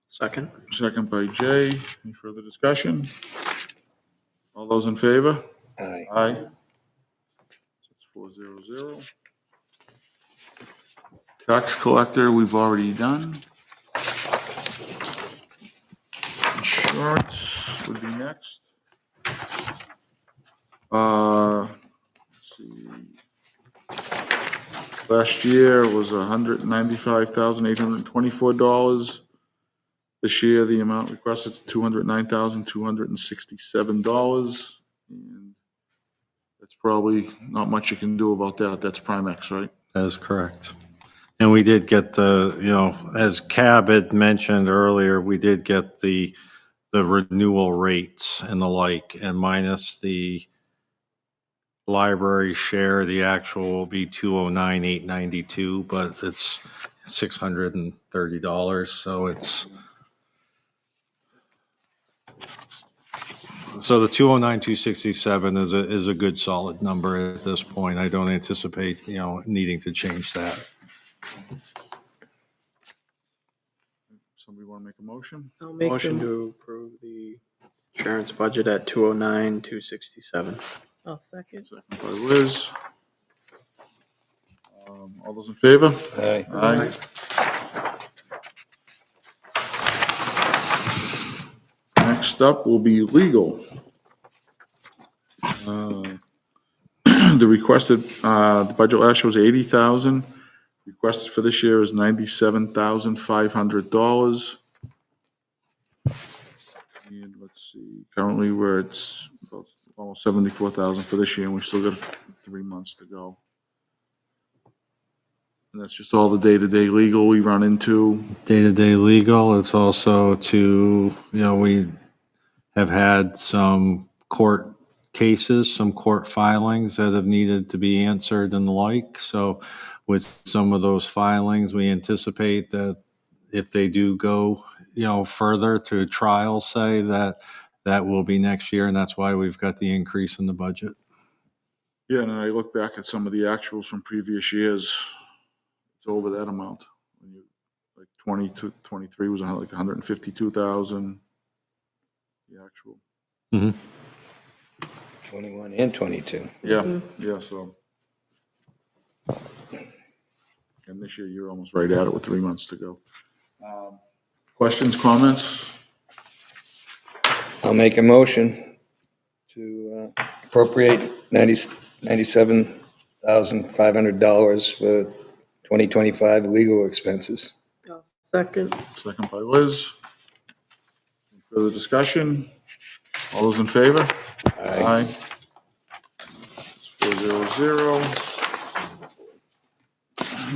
Second?
Second by Jay. Any further discussion? All those in favor?
Aye.
Aye. That's 400. Tax collector, we've already done. Insurance would be next. Let's see. Last year was $195,824. This year, the amount requested is $209,267. And that's probably not much you can do about that. That's Primex, right?
That is correct. And we did get as Cab had mentioned earlier, we did get the renewal rates and the like, and minus the library share, the actual will be $209,892, but it's $630. So the 209,267 is a good solid number at this point. I don't anticipate, needing to change that.
Somebody want to make a motion?
I'll make
Motion
them.
to approve the insurance budget at 209,267.
I'll second.
Second by Liz. All those in favor?
Aye.
Aye. Next up will be legal. The requested, the budget last year was $80,000. Requested for this year is $97,500. And let's see, currently we're at about almost 74,000 for this year, and we still got 3 months to go. And that's just all the day-to-day legal we run into.
Day-to-day legal, it's also to, we have had some court cases, some court filings that have needed to be answered and the like. So with some of those filings, we anticipate that if they do go, further to trial, say, that will be next year, and that's why we've got the increase in the budget.
Yeah, and I look back at some of the actuals from previous years, it's over that amount. When you, like 22, 23 was like 152,000, the actual.
21 and 22.
Yeah, yeah, so. And this year, you're almost right at it with 3 months to go. Questions, comments?
I'll make a motion to appropriate $97,500 for 2025 legal expenses.
Second.
Second by Liz. Any further discussion? All those in favor? Aye. It's 400.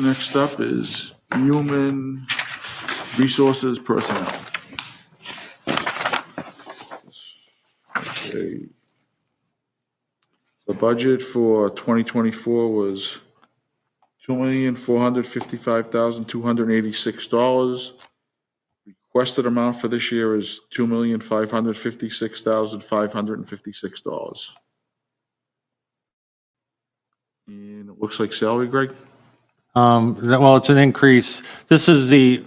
Next up is human resources personnel. Okay. The budget for 2024 was $2,455,286. Requested amount for this year is $2,556,556. And it looks like salary, Greg?
Well, it's an increase. This is the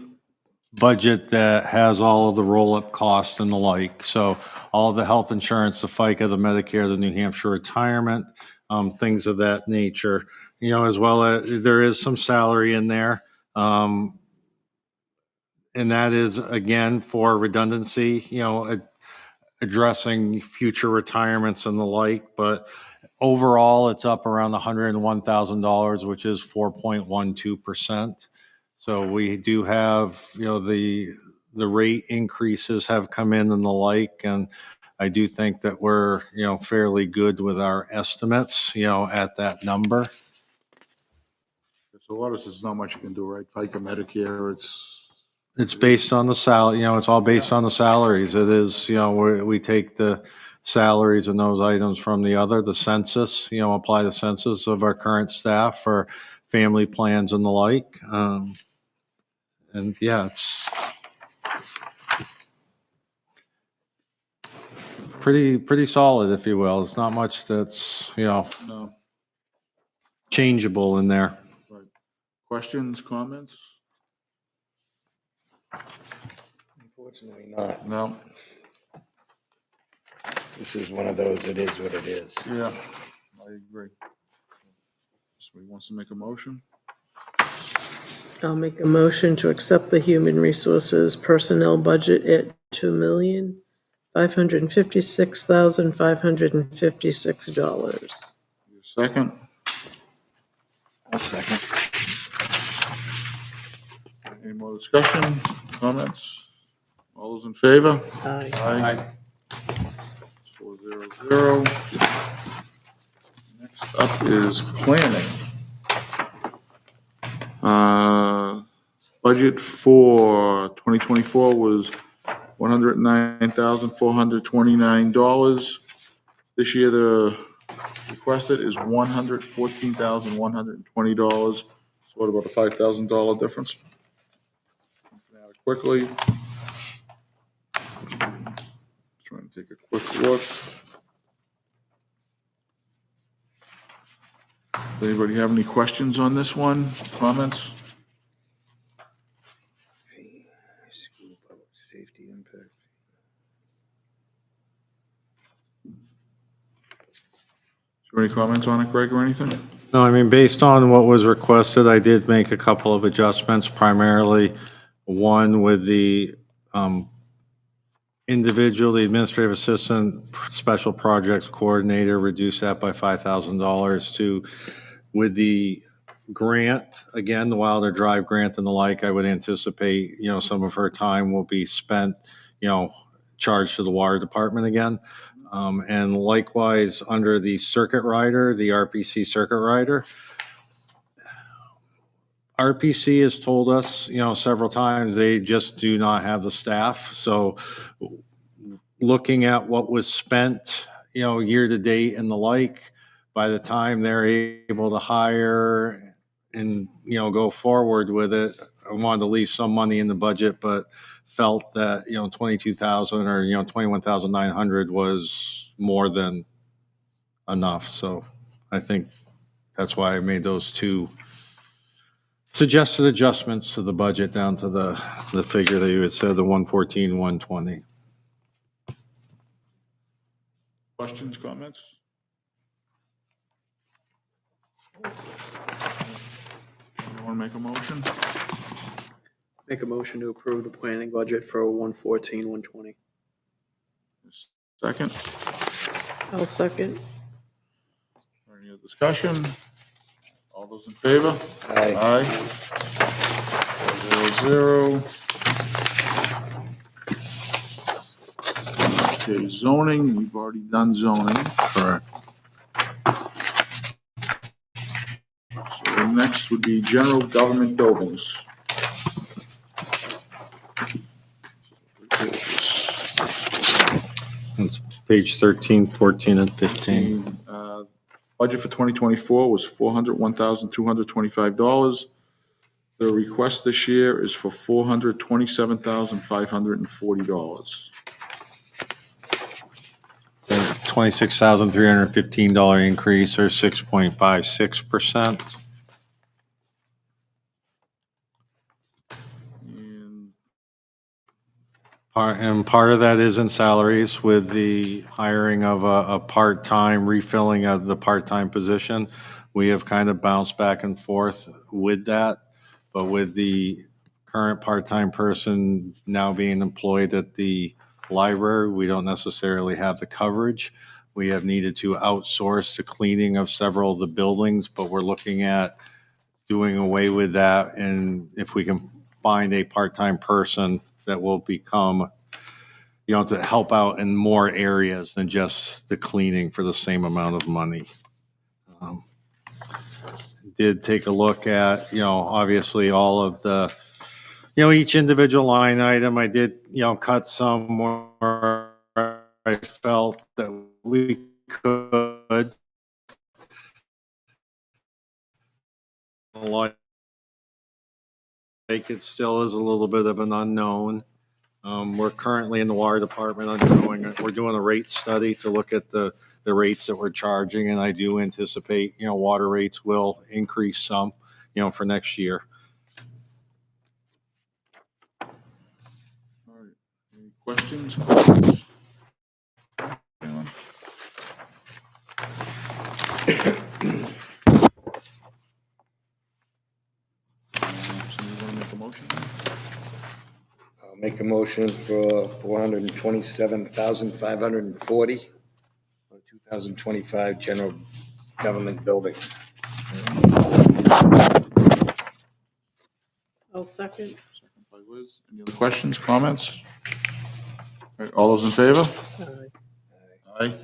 budget that has all of the roll-up costs and the like. So all of the health insurance, the FICA, the Medicare, the New Hampshire retirement, things of that nature, as well as there is some salary in there. And that is, again, for redundancy, addressing future retirements and the like. But overall, it's up around $101,000, which is 4.12%. So we do have, the rate increases have come in and the like, and I do think that we're, fairly good with our estimates, at that number.
So a lot of this is not much you can do, right? FICA, Medicare,
It's based on the it's all based on the salaries. It is, we take the salaries and those items from the census, apply the census of our current staff for family plans and the like. And yeah, it's pretty solid, if you will. It's not much that's,
no,
changeable in there.
right. Questions, comments?
Unfortunately not.
No?
This is one of those, it is what it is.
Yeah, I agree. Somebody wants to make a motion?
I'll make a motion to accept the human resources personnel budget at $2,556,556.
Second?
I'll second.
Any more discussion, comments? All those in favor?
Aye.
Aye. 400. Next up is planning. Budget for 2024 was $109,429. This year, the requested is $114,120. So what, about a $5,000 difference? Quickly. Trying to take a quick look. Does anybody have any questions on this one? Comments?
School public safety impact.
Is there any comments on it, Greg, or anything?
No, I mean, based on what was requested, I did make a couple of adjustments, primarily one with the individual, the administrative assistant, special projects coordinator, reduce that by $5,000 to, with the grant, again, the Wilder Drive grant and the like, I would anticipate, some of her time will be spent, charged to the water department again. And likewise, under the circuit rider, the RPC circuit rider, RPC has told us, several times, they just do not have the staff. So looking at what was spent, year to date and the like, by the time they're able to hire and, go forward with it, I wanted to leave some money in the budget, but felt that, 22,000 or, 21,900 was more than enough. So I think that's why I made those two suggested adjustments to the budget down to the figure that you had said, the 114, 120.
Questions, comments? You want to make a motion?
Make a motion to approve the planning budget for 114, 120.
Second?
I'll second.
Any other discussion? All those in favor?
Aye.
Aye. 4-0. Okay, zoning, we've already done zoning.
Correct.
So the next would be general government buildings.
It's page 13, 14, and 15.
Budget for 2024 was $401,225. The request this year is for $427,540.
$26,315 increase, or 6.56%. And part of that is in salaries with the hiring of a part-time, refilling of the part-time position. We have kind of bounced back and forth with that, but with the current part-time person now being employed at the library, we don't necessarily have the coverage. We have needed to outsource the cleaning of several of the buildings, but we're looking at doing away with that. And if we can find a part-time person that will become, to help out in more areas than just the cleaning for the same amount of money. Did take a look at, obviously all of the, each individual line item. I did, cut some where I felt that we could. Like it still is a little bit of an unknown. We're currently in the water department we're doing a rate study to look at the rates that we're charging, and I do anticipate, water rates will increase some, for next year.
All right. Any questions? Comments? Anyone? Somebody want to make a motion?
I'll make a motion for 427,540 on 2025 general government building.
I'll second.
Second by Liz. Any other questions, comments? All right, all those in favor? Aye.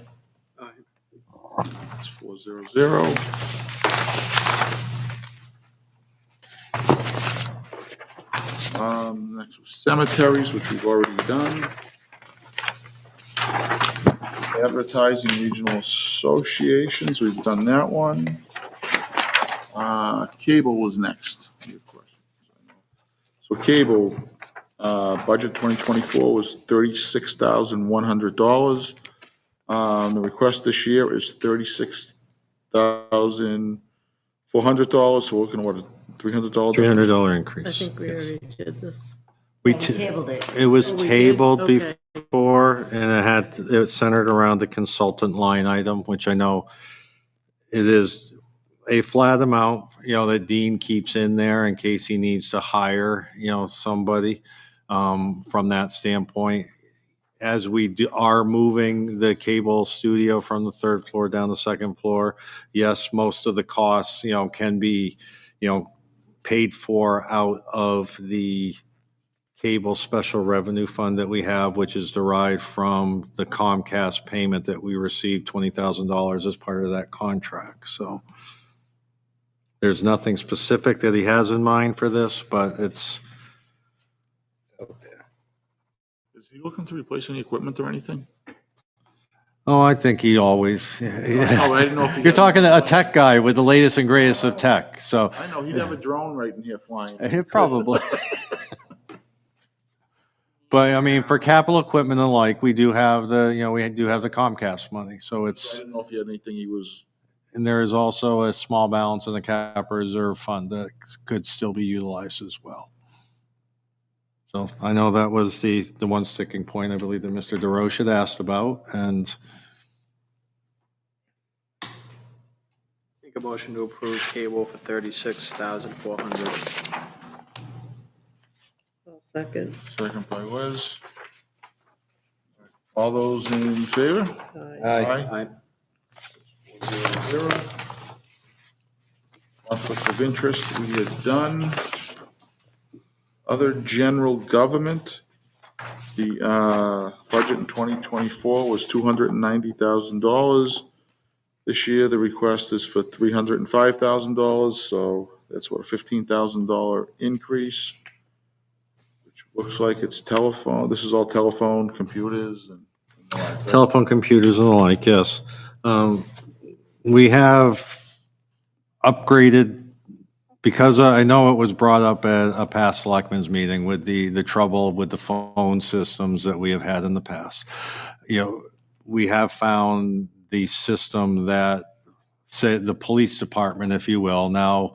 Aye.
It's 4-0. Next was cemeteries, which we've already done. Advertising regional associations, we've done that one. Cable was next. So cable, budget 2024 was $36,100. The request this year is $36,400, so we're looking at what, a $300?
$300
I
increase.
think we already did this.
We
tabled it.
It was
Oh, we did?
tabled
Okay.
before, and it was centered around the consultant line item, which I know it is a flat amount, that Dean keeps in there in case he needs to hire, somebody, from that standpoint. As we are moving the cable studio from the third floor down the second floor, yes, most of the costs, can be, paid for out of the cable special revenue fund that we have, which is derived from the Comcast payment that we received $20,000 as part of that contract. So there's nothing specific that he has in mind for this, but it's,
Out there.
Is he looking to replace any equipment or anything?
oh, I think he always,
I didn't know if he
you're
had-
talking to a tech guy with the latest and greatest of tech, so.
I know, he'd have a drone right in here flying.
Probably. But I mean, for capital equipment and like, we do have we do have the Comcast money, so
I
it's,
didn't know if he had anything he was,
and there is also a small balance in the capital reserve fund that could still be utilized as well. So I know that was the one sticking point, I believe, that Mr. DeRoche had asked about, and
Make a motion to approve cable for 36,400.
I'll second.
second by Wes. All those in favor?
Aye.
Aye. 0. Conflict of interest, we had done. Other general government, the budget in 2024 was $290,000. This year, the request is for $305,000, so that's what, a $15,000 increase, which looks like it's telephone, this is all telephone, computers, and the like, right?
telephone, computers and the like, yes. We have upgraded, because I know it was brought up at a past selectmen's meeting with the trouble with the phone systems that we have had in the past. We have found the system that, say, the police department, if you will, now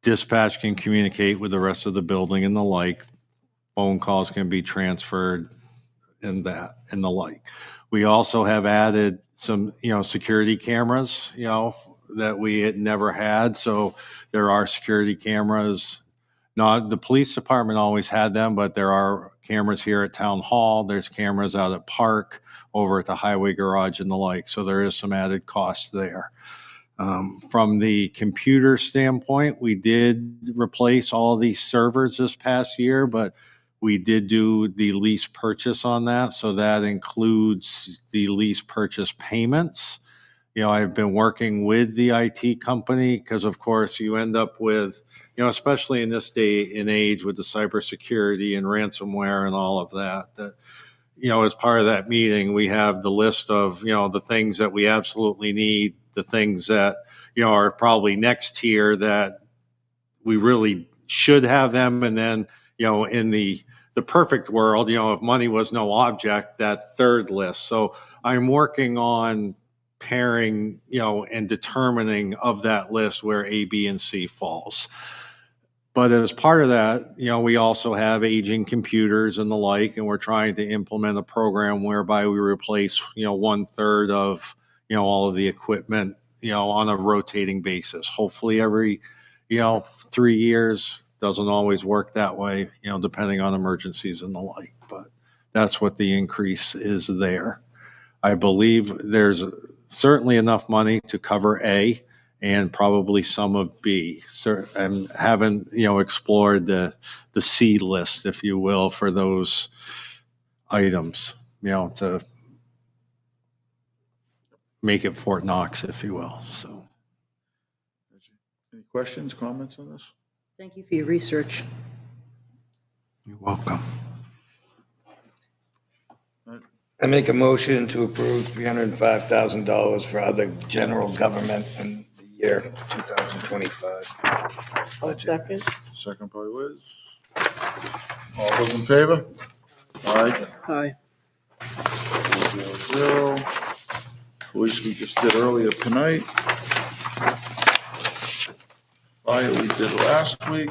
dispatch can communicate with the rest of the building and the like. Phone calls can be transferred and that and the like. We also have added some, security cameras, that we had never had. So there are security cameras. Not the police department always had them, but there are cameras here at Town Hall. There's cameras out at Park, over at the highway garage and the like. So there is some added cost there. From the computer standpoint, we did replace all of these servers this past year, but we did do the lease purchase on that. So that includes the lease purchase payments. I've been working with the IT company because, of course, you end up with, especially in this day and age with the cybersecurity and ransomware and all of that, as part of that meeting, we have the list of, the things that we absolutely need, the things that, are probably next tier that we really should have them. And then, in the perfect world, if money was no object, that third list. So I'm working on pairing, and determining of that list where A, B, and C falls. But as part of that, we also have aging computers and the like, and we're trying to implement a program whereby we replace, 1/3 of, all of the equipment, on a rotating basis. Hopefully every, 3 years. Doesn't always work that way, depending on emergencies and the like. But that's what the increase is there. I believe there's certainly enough money to cover A and probably some of B. So, and haven't, explored the C list, if you will, for those items, to make it Fort Knox, if you will. So,
Any questions, comments on this?
Thank you for your research.
you're welcome.
I make a motion to approve $305,000 for other general government in the year 2025.
I'll second.
Second by Liz. All those in favor? Aye.
Aye.
0. Police we just did earlier tonight. Fire we did last week.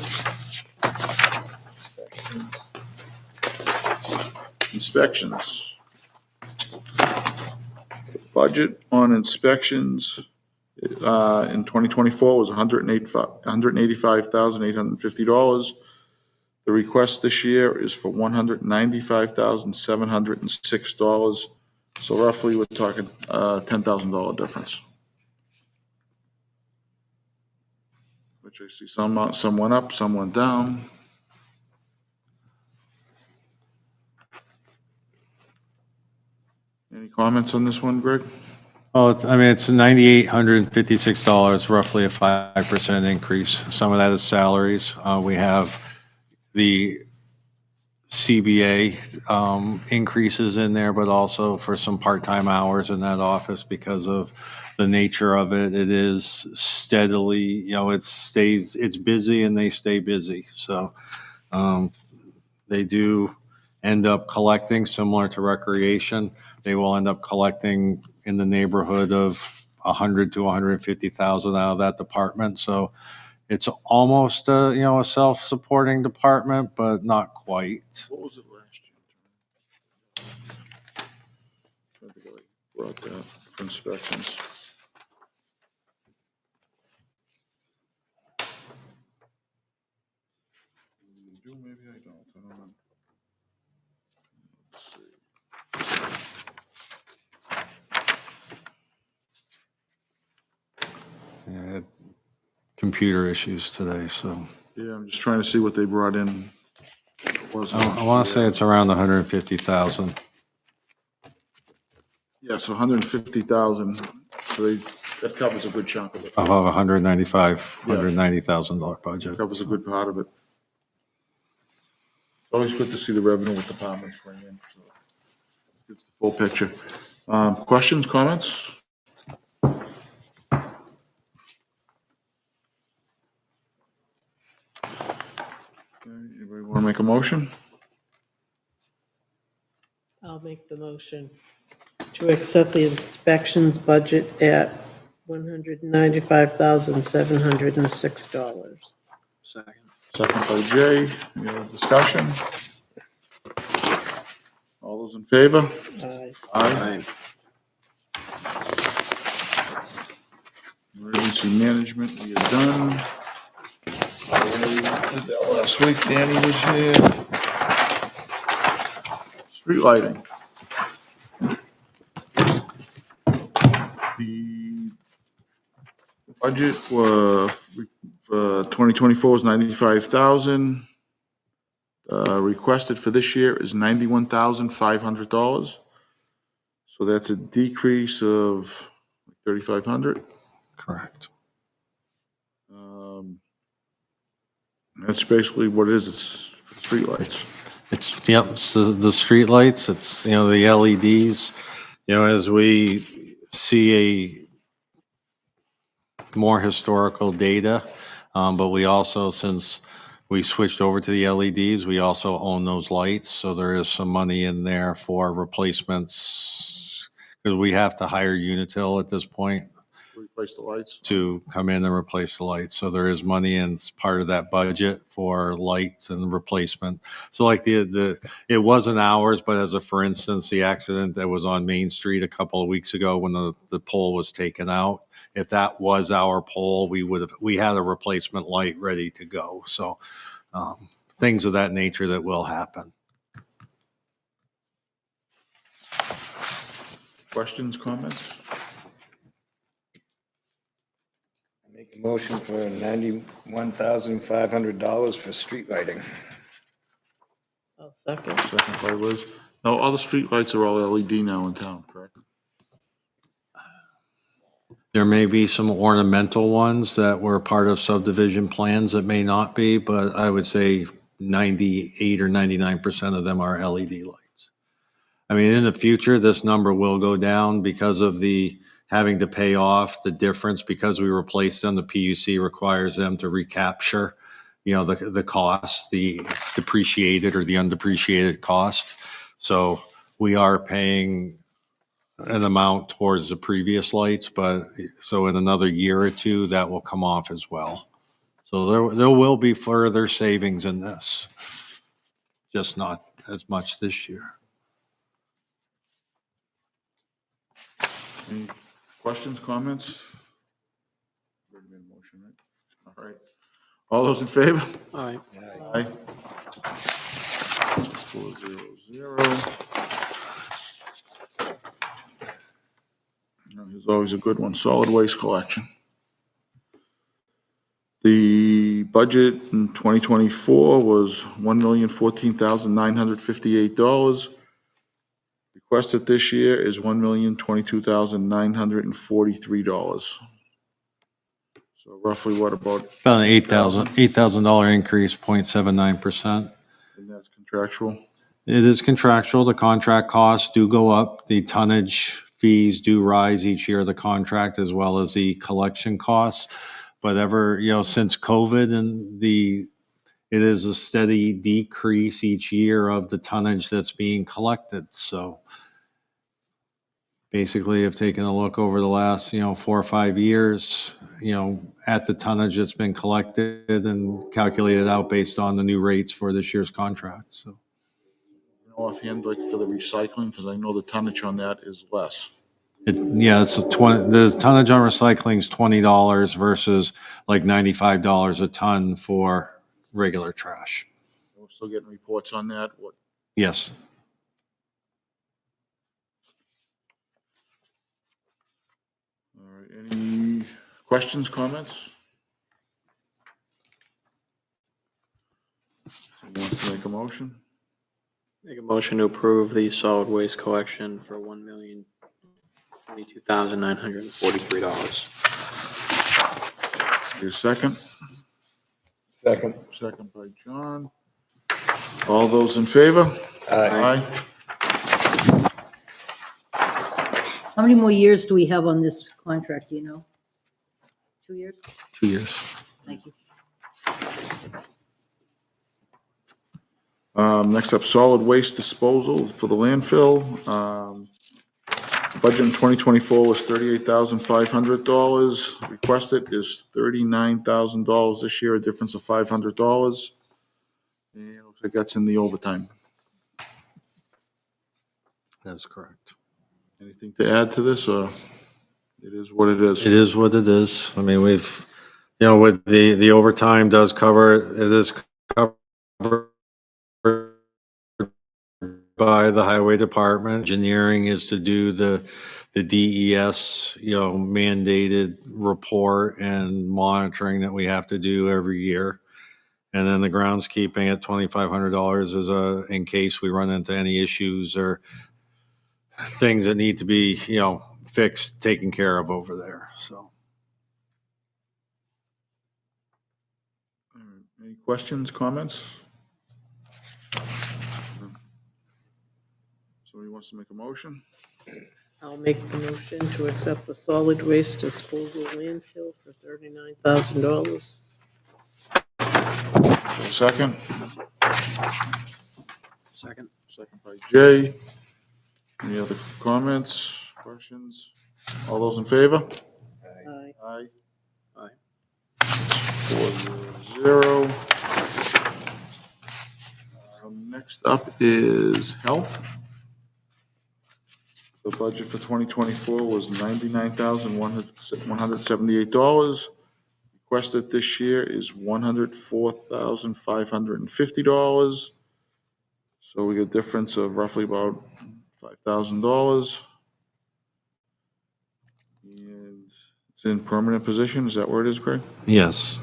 Inspections. Budget on inspections in 2024 was $185,850. The request this year is for $195,706. So roughly, we're talking $10,000 difference. Which I see some went up, some went down. Any comments on this one, Greg?
Oh, I mean, it's $9,856, roughly a 5% increase. Some of that is salaries. We have the CBA increases in there, but also for some part-time hours in that office because of the nature of it. It is steadily, it's busy and they stay busy. So they do end up collecting, similar to recreation. They will end up collecting in the neighborhood of 100 to 150,000 out of that department. So it's almost a self-supporting department, but not quite.
What was it last year? I think I brought that for inspections. Maybe I don't. I don't know.
Yeah, I had computer issues today, so
Yeah, I'm just trying to see what they brought in. It wasn't
I want to say it's around 150,000.
Yeah, so 150,000. So that covers a good chunk of it.
Of a $190,000 budget.
Covers a good part of it. It's always good to see the revenue with departments bring in. So it gives the full picture. Questions, comments? Anybody want to make a motion?
I'll make the motion to accept the inspections budget at $195,706.
Second.
Second by Jay. Any other discussion? All those in favor?
Aye.
Aye. Emergency management, we are done. We did that last week, Danny was here. Street lighting. The budget for 2024 was 95,000. Requested for this year is $91,500. So that's a decrease of 3,500.
Correct.
That's basically what it is. It's for streetlights.
It's the street lights. It's the LEDs. As we see a more historical data, but we also, since we switched over to the LEDs, we also own those lights. So there is some money in there for replacements because we have to hire Unitil at this point
Replace the lights.
to come in and replace the lights. So there is money in part of that budget for lights and replacement. So like it wasn't ours, but as a, for instance, the accident that was on Main Street a couple of weeks ago when the pole was taken out, if that was our pole, we had a replacement light ready to go. So things of that nature that will happen.
Questions, comments?
Make a motion for $91,500 for street lighting.
I'll second.
Second by Liz. No, all the streetlights are all LED now in town, correct?
There may be some ornamental ones that were part of subdivision plans that may not be, but I would say 98 or 99% of them are LED lights. I mean, in the future, this number will go down because of the having to pay off the difference because we replaced them. The PUC requires them to recapture, the cost, the depreciated or the undepreciated cost. So we are paying an amount towards the previous lights, but so in another year or two, that will come off as well. So there will be further savings in this, just not as much this year.
Any questions, comments? Already made a motion, right? All right. All those in favor?
Aye.
Aye. 400. Here's always a good one, solid waste collection. The budget in 2024 was $1,014,958. Requested this year is $1,022,943. So roughly what, about,
About an $8,000 increase, 0.79%.
and that's contractual?
It is contractual. The contract costs do go up. The tonnage fees do rise each year of the contract, as well as the collection costs. But since COVID it is a steady decrease each year of the tonnage that's being collected. So basically, I've taken a look over the last, 4 or 5 years, at the tonnage that's been collected and calculated out based on the new rates for this year's contract. So.
Offhand, like for the recycling, because I know the tonnage on that is less.
The tonnage on recycling is $20 versus like $95 a ton for regular trash.
We're still getting reports on that. What?
Yes.
All right, any questions, comments? Someone wants to make a motion?
Make a motion to approve the solid waste collection for $1,022,943.
Your second?
Second.
Second by John. All those in favor?
Aye.
How many more years do we have on this contract, do you know? 2 years?
2 years.
Thank you.
Next up, solid waste disposal for the landfill. Budget in 2024 was $38,500. Requested is $39,000 this year, a difference of $500. And it looks like that's in the overtime.
That's correct.
Anything to add to this, or it is what it is?
It is what it is. I mean, with the overtime does cover, it is covered by the highway department. Engineering is to do the DES, mandated report and monitoring that we have to do every year. And then the groundskeeping at $2,500 is in case we run into any issues or things that need to be, fixed, taken care of over there. So.
Any questions, comments? Somebody wants to make a motion?
I'll make the motion to accept the solid waste disposal landfill for $39,000.
Second?
Second.
Second by Jay. Any other comments, questions? All those in favor?
Aye.
Aye.
Aye.
4-0. Next up is health. The budget for 2024 was $99,178. Requested this year is $104,550. So we get a difference of roughly about $5,000. And it's in permanent position. Is that where it is, Craig?
Yes.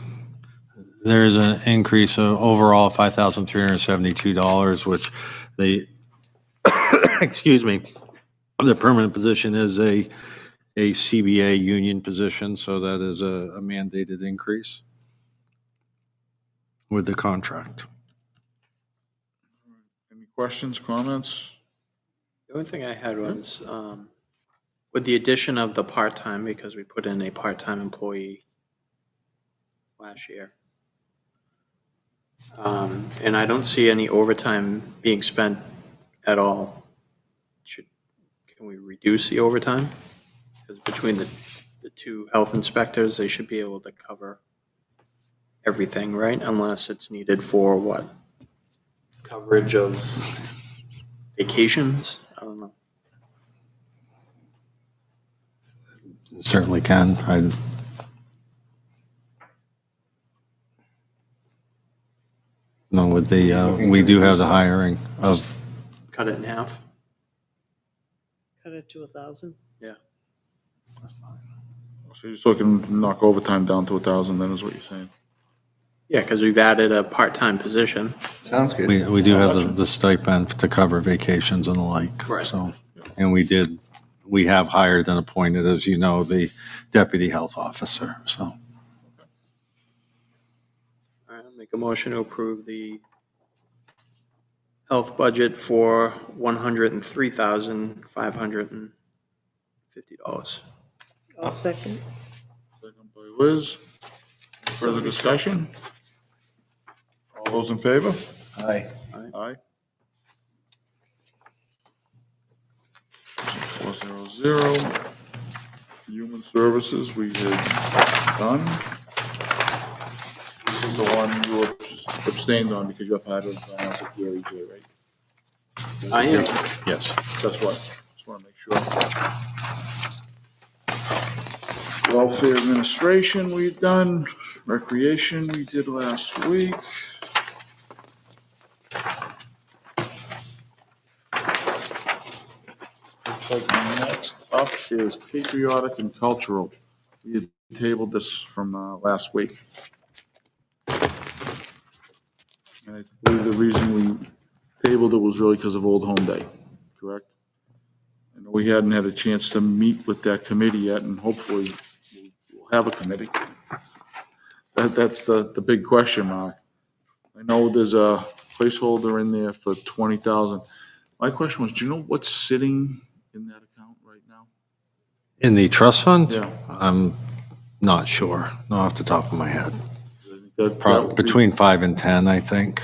There's an increase of overall $5,372, which excuse me, the permanent position is a CBA union position, so that is a mandated increase with the contract.
Any questions, comments?
The only thing I had was, with the addition of the part-time, because we put in a part-time employee last year. And I don't see any overtime being spent at all. Can we reduce the overtime? Because between the two health inspectors, they should be able to cover everything, right? Unless it's needed for what? Coverage of vacations? I don't know.
Certainly can. No, with we do have the hiring of.
Cut it in half?
Cut it to 1,000.
Yeah.
So you're still looking to knock overtime down to 1,000, then is what you're saying?
Yeah, because we've added a part-time position.
Sounds good.
We do have the stipend to cover vacations and the like.
Right.
So.
Yeah.
And we have hired and appointed, as you know, the deputy health officer, so.
All right, I'll make a motion to approve the health budget for $103,550.
I'll second.
Second by Liz. Further discussion? All those in favor?
Aye.
Aye. 400. Human Services, we had done. This is the one you abstained on because you're part of the Gary J, right?
I am.
Yes.
That's what, just want to make sure. Welfare Administration, we've done. Recreation, we did last week. Looks like next up is patriotic and cultural. We had tabled this from last week. And I believe the reason we tabled it was really because of Old Home Day, correct? And we hadn't had a chance to meet with that committee yet, and hopefully we'll have a committee. That's the big question mark. I know there's a placeholder in there for 20,000. My question was, do you know what's sitting in that account right now?
In the trust fund?
Yeah.
I'm not sure, not off the top of my head.
That would be-
Between 5 and 10, I think.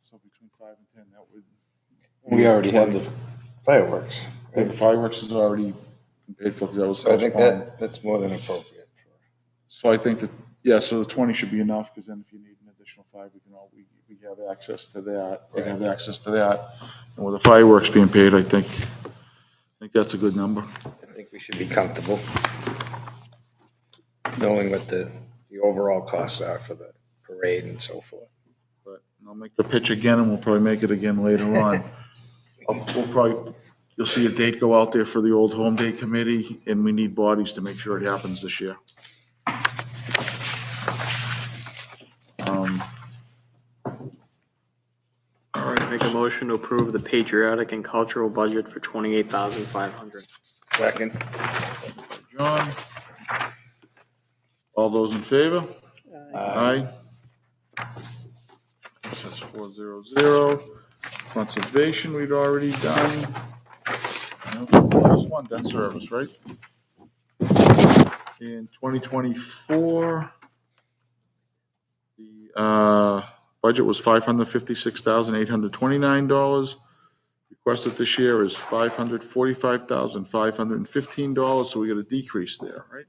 So between 5 and 10, that would.
We already had the fireworks.
Yeah, the fireworks is already paid for, because that was
So I think
postponed.
that's more than appropriate.
So I think that, yeah, so the 20 should be enough, because then if you need an additional 5, we have access to that. We have access to that. And with the fireworks being paid, I think that's a good number.
I think we should be comfortable knowing what the overall costs are for the parade and so forth.
But I'll make the pitch again, and we'll probably make it again later on. You'll see a date go out there for the Old Home Day Committee, and we need bodies to make sure it happens this year. All right,
Make a motion to approve the patriotic and cultural budget for $28,500.
Second.
John. All those in favor? Aye. That's 400. Conservation, we'd already done. Last one, debt service, right? In 2024, the budget was $556,829. Requested this year is $545,515, so we got a decrease there, right?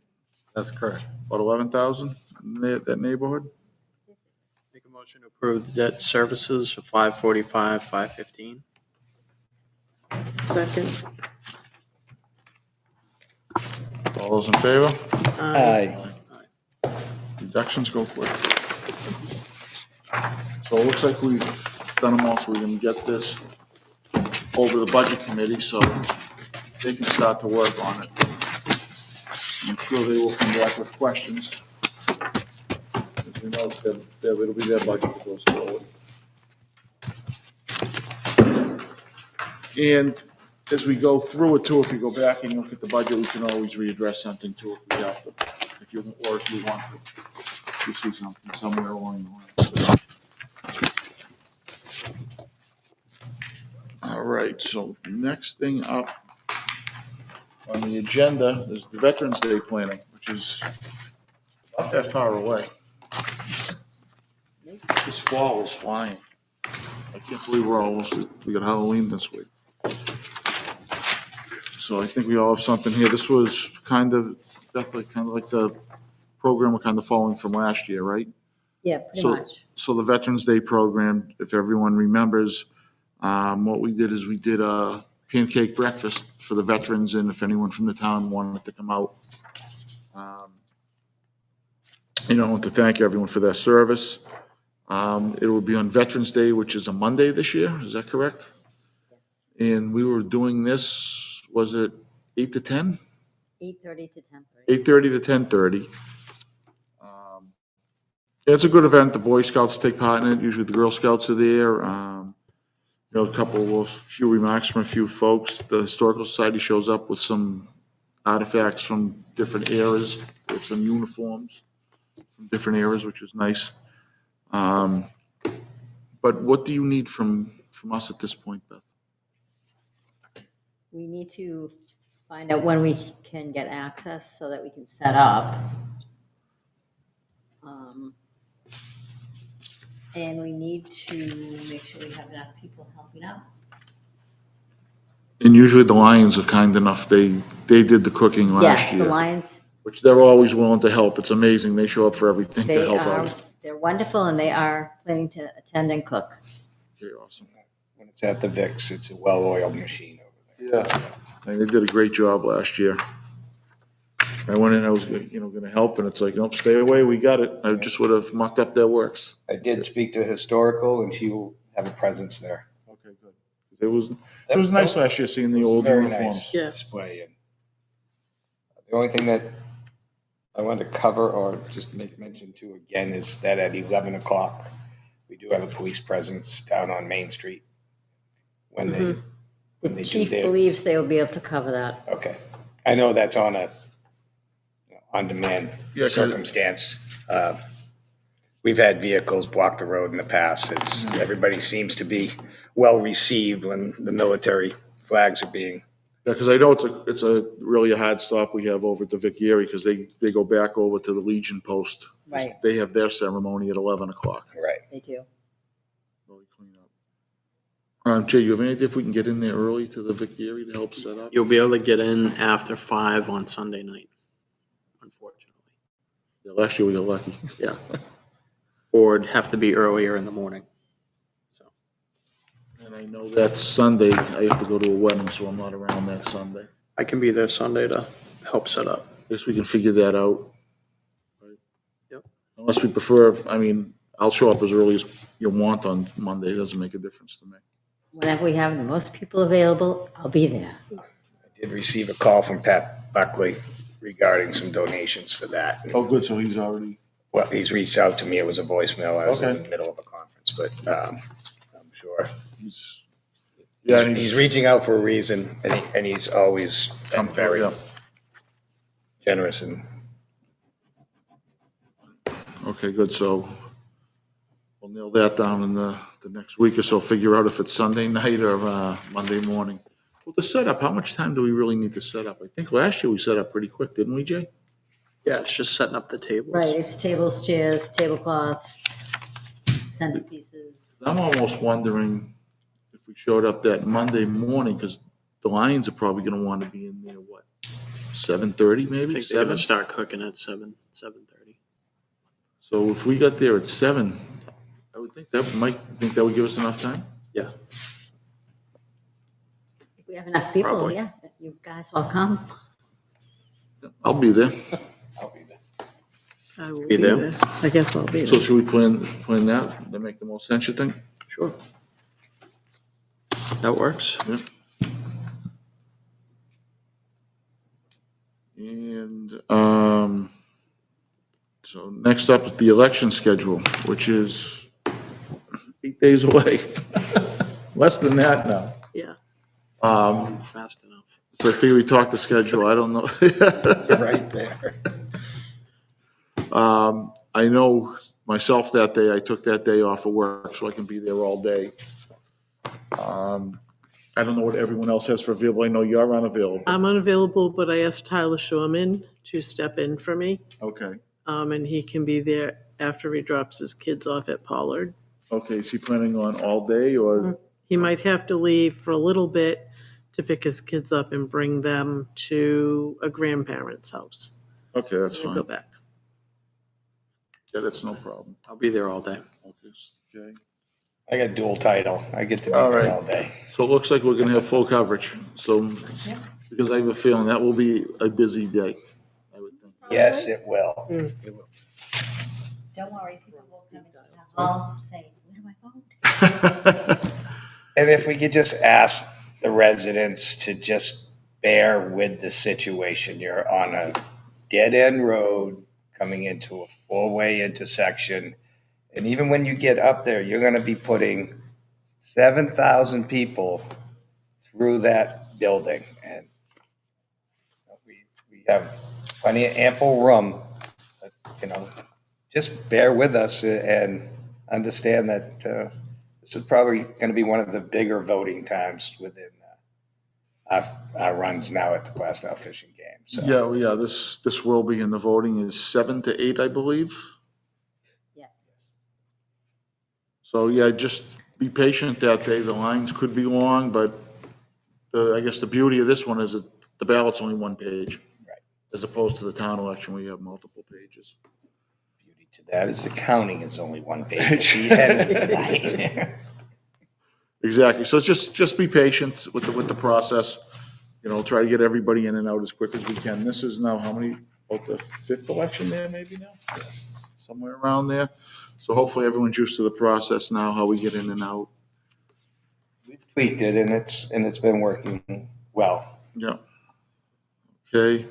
That's correct.
About 11,000 in that neighborhood?
Make a motion to approve the debt services for $545,515.
Second.
All those in favor?
Aye.
Deductions go quick. So it looks like we've done them all, so we can get this over the budget committee, so they can start to work on it. I'm sure they will come back with questions. As we know, it'll be their budget that goes forward. And as we go through it too, if you go back and look at the budget, we can always readdress something too if we have to, if you want to. If you see something somewhere along the line. All right, so next thing up on the agenda is the Veterans Day planning, which is not that far away. This fall is flying. I can't believe we got Halloween this week. So I think we all have something here. This was definitely kind of like the program we're kind of following from last year, right?
Yeah, pretty
So-
much.
So the Veterans Day program, if everyone remembers, what we did is we did a pancake breakfast for the veterans, and if anyone from the town wanted to come out, to thank everyone for their service. It will be on Veterans Day, which is a Monday this year, is that correct? And we were doing this, was it 8 to 10?
8:30 to 10:30.
8:30 to 10:30. It's a good event. The Boy Scouts take part in it. Usually the Girl Scouts are there. You know, a few remarks from a few folks. The Historical Society shows up with some artifacts from different eras, with some uniforms from different eras, which is nice. But what do you need from us at this point, Beth?
We need to find out when we can get access so that we can set up. And we need to make sure we have enough people helping out.
And usually the Lions are kind enough, they did the cooking last
Yes, the
year,
Lions,
which they're always willing to help. It's amazing. They show up for everything to
they
help
are,
out.
they're wonderful and they are planning to attend and cook.
Okay, awesome.
When it's at the VIX, it's a well-oiled machine over there.
Yeah. And they did a great job last year. I went in, I was, gonna help, and it's like, nope, stay away, we got it. I just would have mucked up their works.
I did speak to Historical, and she will have a presence there.
Okay, good. It was nice last year seeing the old
Very
uniforms.
nice
Yeah.
display. And the only thing that I wanted to cover or just make mention to again is that at 11 o'clock, we do have a police presence down on Main Street. When they, when
The
they do
chief
their,
believes they will be able to cover that.
okay. I know that's on a on-demand
Yeah, 'cause-
circumstance. We've had vehicles block the road in the past. Everybody seems to be well-received when the military flags are being.
Yeah, because I know it's a really a hard stop we have over at the Vic Erie, because they go back over to the Legion Post.
Right.
They have their ceremony at 11 o'clock.
Right.
They do.
Really clean up. Jay, you have any idea if we can get in there early to the Vic Erie to help set up?
You'll be able to get in after 5 on Sunday night, unfortunately.
Yeah, last year we got lucky.
Yeah. Or it'd have to be earlier in the morning. So
And I know that Sunday, I have to go to a wedding, so I'm not around that Sunday.
I can be there Sunday to help set up.
Guess we can figure that out.
Yep.
Unless we prefer, I'll show up as early as you want on Monday, it doesn't make a difference to me.
Whenever we have the most people available, I'll be there.
I did receive a call from Pat Buckley regarding some donations for that.
Oh, good, so he's already.
Well, he's reached out to me. It was a voicemail. I was in
Okay.
the middle of a conference, but I'm sure
Yeah,
he's reaching out for a reason, and he's always been very
Yeah.
generous. And
Okay, good, so we'll nail that down in the next week or so, figure out if it's Sunday night or Monday morning. Well, the setup, how much time do we really need to set up? I think last year we set up pretty quick, didn't we, Jay?
Yeah, it's just setting up the tables.
Right, it's tables, chairs, tablecloths, centerpieces.
I'm almost wondering if we showed up that Monday morning, because the Lions are probably gonna want to be in there, what, 7:30
I
maybe,
think they're gonna
7?
start cooking at 7:30.
So if we got there at 7, I would think that would give us enough time?
Yeah.
If we have enough people,
Probably.
yeah, you guys will come.
I'll be there.
I'll be there.
I will
Be
be
there.
there. I guess I'll be
So
there.
should we plan that? That make the most sense, you think?
Sure. That works.
Yeah. And, so next up is the election schedule, which is 8 days away. Less than that now.
Yeah.
Fast enough.
So I figure we talked the schedule, I don't know.
Right there.
I know myself that day, I took that day off of work, so I can be there all day. I don't know what everyone else has for available. I know you're unavailable.
I'm unavailable, but I asked Tyler Shawman to step in for me,
Okay.
and he can be there after he drops his kids off at Pollard.
Okay, is he planning on all day or?
He might have to leave for a little bit to pick his kids up and bring them to a grandparent's house.
Okay, that's
And
fine.
go back.
Yeah, that's no problem.
I'll be there all day.
Okay, Jay.
I got dual title. I get to be
All
there
right.
all day.
So it looks like we're gonna have full coverage, so, because I have a feeling that will be a busy day, I would think.
Yes, it will.
Don't worry, people will come into town hall saying, where do I vote?
And if we could just ask the residents to just bear with the situation. You're on a dead-end road coming into a four-way intersection. And even when you get up there, you're going to be putting 7,000 people through that building, and we have plenty of ample room, but, just bear with us and understand that this is probably going to be one of the bigger voting times within our runs now at the Plastow Fishing Game. So
Yeah, well, yeah, this will be, and the voting is 7 to 8, I believe.
Yes.
So, yeah, just be patient that day. The lines could be long, but I guess the beauty of this one is that the ballot's only one page.
Right.
As opposed to the town election where you have multiple pages.
beauty to that is the counting is only one page. At the end of the night.
Exactly. So just be patient with the process. Try to get everybody in and out as quick as we can. This is now how many, about the 5th election there maybe now? Yes. Somewhere around there. So hopefully everyone's used to the process now, how we get in and out.
We've tweaked it, and it's been working well.
Yeah. Okay.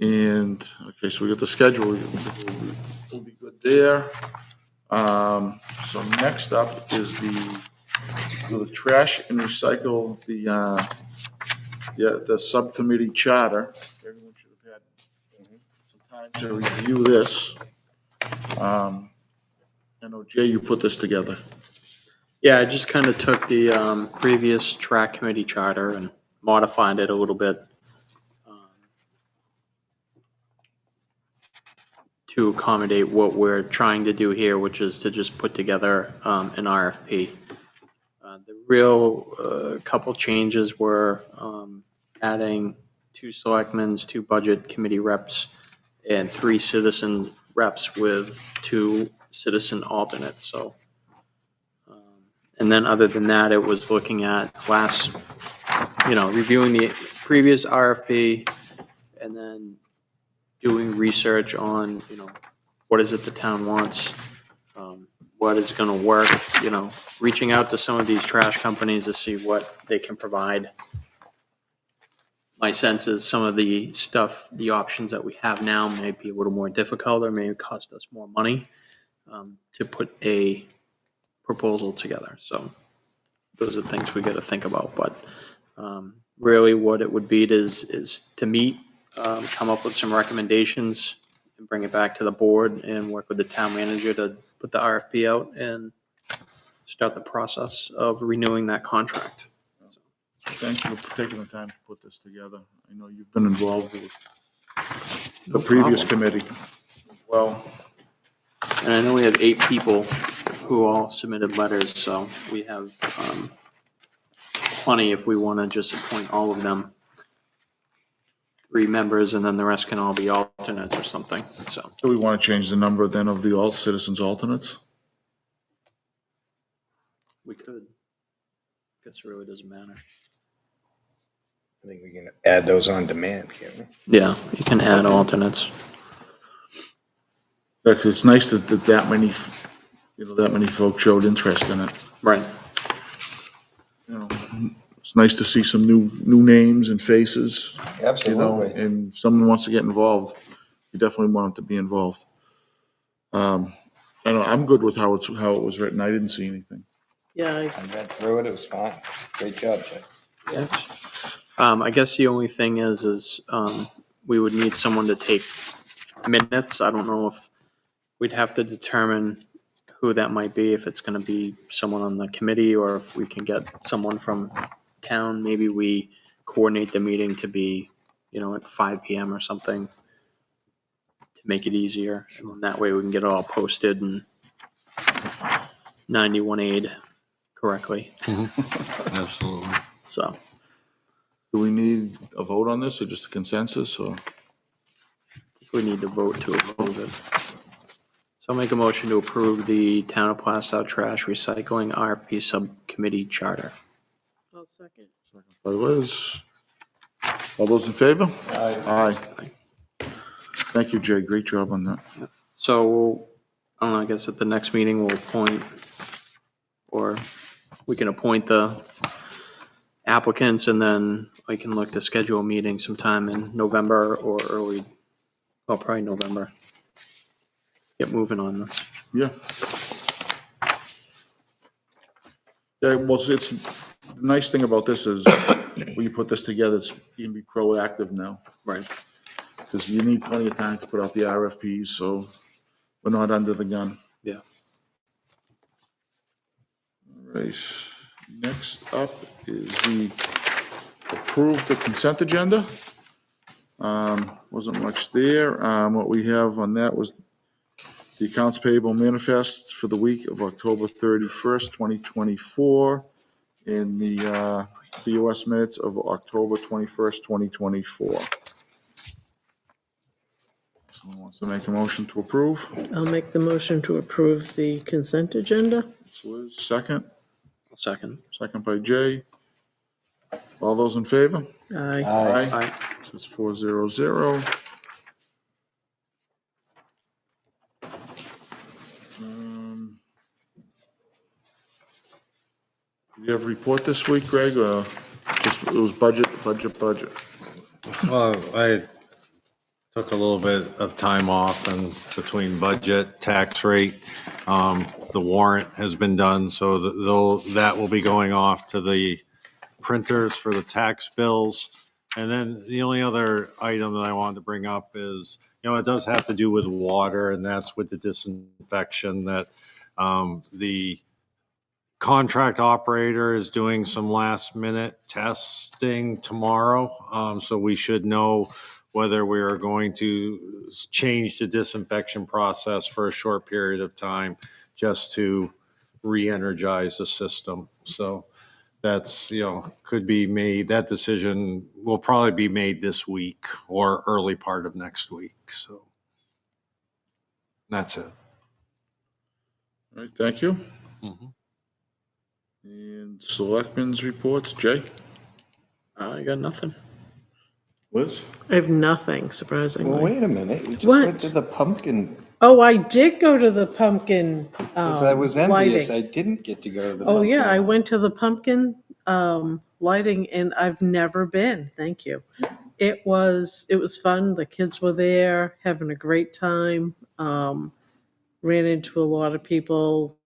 And, okay, so we got the schedule. We'll be good there. So next up is the trash and recycle, the subcommittee charter. Everyone should have had some time to review this. I know, Jay, you put this together.
Yeah, I just kind of took the previous track committee charter and modified it a little bit to accommodate what we're trying to do here, which is to just put together an RFP. The real couple changes were adding 2 selectmen, 2 budget committee reps, and 3 citizen reps with 2 citizen alternates. So, and then other than that, it was looking at reviewing the previous RFP and then doing research on, what is it the town wants, what is going to work, reaching out to some of these trash companies to see what they can provide. My sense is some of the options that we have now may be a little more difficult or may cost us more money to put a proposal together. So those are things we got to think about. But really what it would be is to meet, come up with some recommendations and bring it back to the board and work with the town manager to put the RFP out and start the process of renewing that contract.
Thank you for taking the time to put this together. I know you've been involved with the previous committee as well.
And I know we have 8 people who all submitted letters, so we have plenty if we want to just appoint all of them. 3 members, and then the rest can all be alternates or something, so.
So we want to change the number then of the all citizens alternates?
We could. Guess it really doesn't matter.
I think we can add those on demand, can't we?
Yeah, you can add alternates.
Because it's nice that many folks showed interest in it.
Right.
It's nice to see some new names and faces.
Absolutely.
And if someone wants to get involved, you definitely want them to be involved. I'm good with how it was written. I didn't see anything.
Yeah,
I read through it. It was fine. Great job, Jay.
Yes. I guess the only thing is we would need someone to take minutes. I don't know if we'd have to determine who that might be, if it's going to be someone on the committee or if we can get someone from town. Maybe we coordinate the meeting to be, at 5 p.m. or something to make it easier. And that way we can get it all posted and 91 aid correctly.
Absolutely.
So.
Do we need a vote on this or just a consensus or?
We need to vote to approve it. So I'll make a motion to approve the Town of Plastow Trash Recycling RFP Subcommittee Charter.
I'll second.
By Liz. All those in favor? Aye. Thank you, Jay. Great job on that.
So, I don't know, I guess at the next meeting we'll appoint, or we can appoint the applicants and then I can look to schedule a meeting sometime in November or probably November. Get moving on this.
Yeah. Yeah, well, it's, the nice thing about this is when you put this together, it's, you can be proactive now.
Right.
Because you need plenty of time to put out the RFPs, so we're not under the gun.
Yeah.
All right, next up is the approve the consent agenda. Wasn't much there. What we have on that was the accounts payable manifests for the week of October 31st, 2024, and the BOS minutes of October 21st, 2024. Someone wants to make a motion to approve?
I'll make the motion to approve the consent agenda.
It's Liz, second.
Second.
Second by Jay. All those in favor?
Aye.
Aye.
So it's 400. Do you have a report this week, Greg, or just, it was budget?
Well, I took a little bit of time off and between budget, tax rate, the warrant has been done, so that will be going off to the printers for the tax bills. And then the only other item that I wanted to bring up is, it does have to do with water, and that's with the disinfection that the contract operator is doing some last minute testing tomorrow. So we should know whether we are going to change the disinfection process for a short period of time just to re-energize the system. So that's, could be made, that decision will probably be made this week or early part of next week. So that's it.
All right, thank you.
Mhm.
And selectmen's reports, Jay?
I got nothing.
Liz?
I have nothing, surprisingly.
Well, wait a minute. You just
What?
went to the pumpkin.
Oh, I did go to the pumpkin
Because I was envious.
lighting.
I didn't get to go to the
Oh,
pumpkin.
yeah, I went to the pumpkin lighting, and I've never been. Thank you. It was fun. The kids were there, having a great time. Ran into a lot of people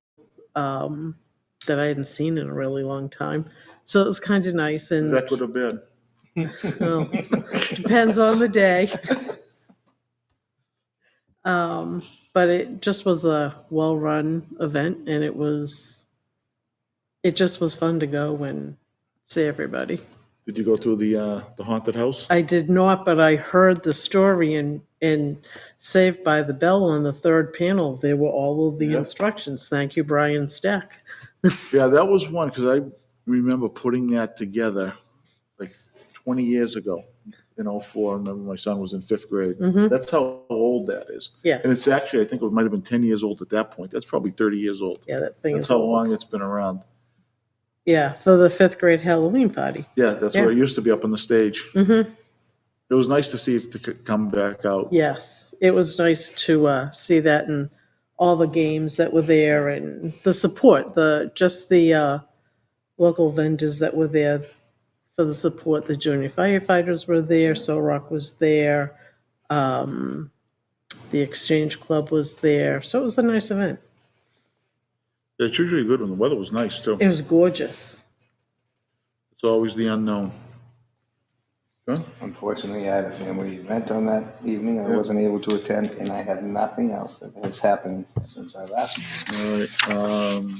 that I hadn't seen in a really long time. So it was kind of nice. And
That could have been.
well, depends on the day. But it just was a well-run event, and it just was fun to go and see everybody.
Did you go to the haunted house?
I did not, but I heard the story in Saved by the Bell on the third panel. There were all of the
Yep.
instructions. Thank you, Brian Stack.
Yeah, that was one, because I remember putting that together like 20 years ago in '04. I remember my son was in 5th grade.
Mhm.
That's how old that is.
Yeah.
And it's actually, I think it might have been 10 years old at that point. That's probably 30 years old.
Yeah, that thing
That's
is
how
old.
long it's been around.
Yeah, for the 5th grade Halloween party.
Yeah, that's where
Yeah.
it used to be up on the stage.
Mm-hmm.
It was nice to see it to come back out.
Yes, it was nice to see that and all the games that were there and the support, the local vendors that were there for the support. The junior firefighters were there, So Rock was there, the Exchange Club was there, so it was a nice event.
Yeah, it's usually good when the weather was nice, too.
It was gorgeous.
It's always the unknown. Huh?
Unfortunately, I had a family event on that evening. I wasn't able to attend, and I have nothing else that has happened since I last.
All right.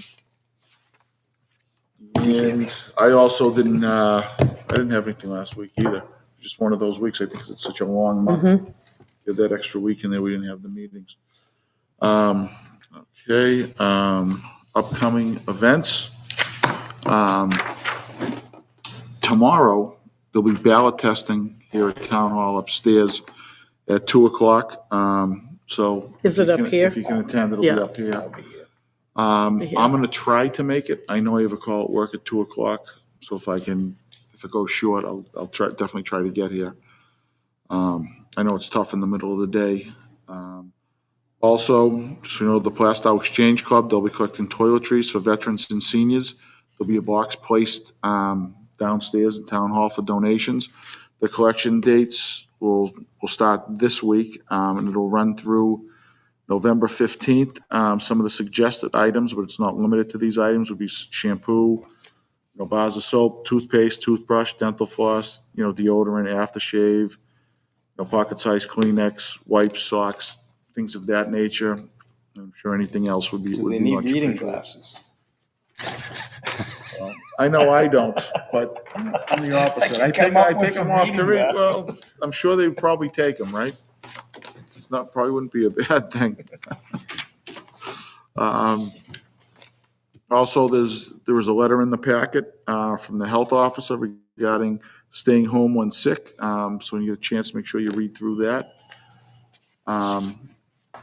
And I also didn't have anything last week either. Just one of those weeks, I think, 'cause it's such a long month. We had that extra week in there, we didn't have the meetings. Okay, upcoming events. Tomorrow, there'll be ballot testing here at Town Hall upstairs at 2:00. So.
Is
if
it
you
up
can-
here?
If you can attend, it'll be
Yeah.
up here.
Be here.
I'm gonna try to make it. I know I have a call at work at 2:00, so if it goes short, I'll definitely try to get here. I know it's tough in the middle of the day. Also, just so you know, the Plastow Exchange Club, they'll be collecting toiletries for veterans and seniors. There'll be a box placed downstairs at Town Hall for donations. The collection dates will start this week, and it'll run through November 15th, some of the suggested items, but it's not limited to these items, would be shampoo, bars of soap, toothpaste, toothbrush, dental floss, deodorant, aftershave, pocket-sized Kleenex, wipes, socks, things of that nature. I'm sure anything else would be.
Do
would
they
be
need
much
reading
appreciated.
glasses?
I know I don't, but I'm the opposite. I
come
take
up with
them
some
off to
reading
read. Well, I'm sure they would probably take them, right? It's not, probably wouldn't be a bad thing. Also, there was a letter in the packet from the health officer regarding staying home when sick. So when you get a chance, make sure you read through that.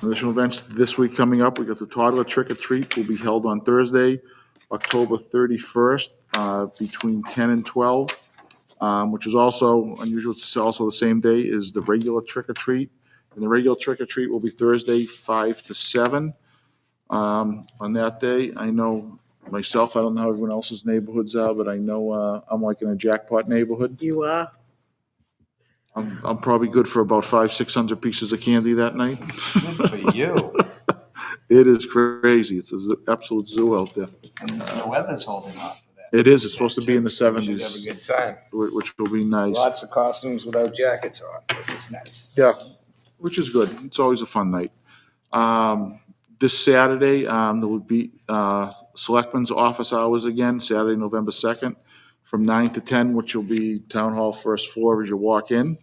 Additional events this week coming up, we got the toddler trick or treat will be held on Thursday, October 31st, between 10 and 12, which is also unusual. It's also the same day as the regular trick or treat. And the regular trick or treat will be Thursday, 5 to 7. On that day, I know myself, I don't know how everyone else's neighborhoods are, but I know I'm like in a jackpot neighborhood.
You are?
I'm probably good for about 500-600 pieces of candy that night.
Good for you.
It is crazy. It's an absolute zoo out there.
And the weather's holding off for that.
It is. It's supposed to be in the
We should have a
70s,
good time.
which will be nice.
Lots of costumes without jackets on, which is nice.
Yeah, which is good. It's always a fun night. This Saturday, there will be Selectmen's office hours again, Saturday, November 2nd, from 9 to 10, which will be Town Hall first floor as you walk in.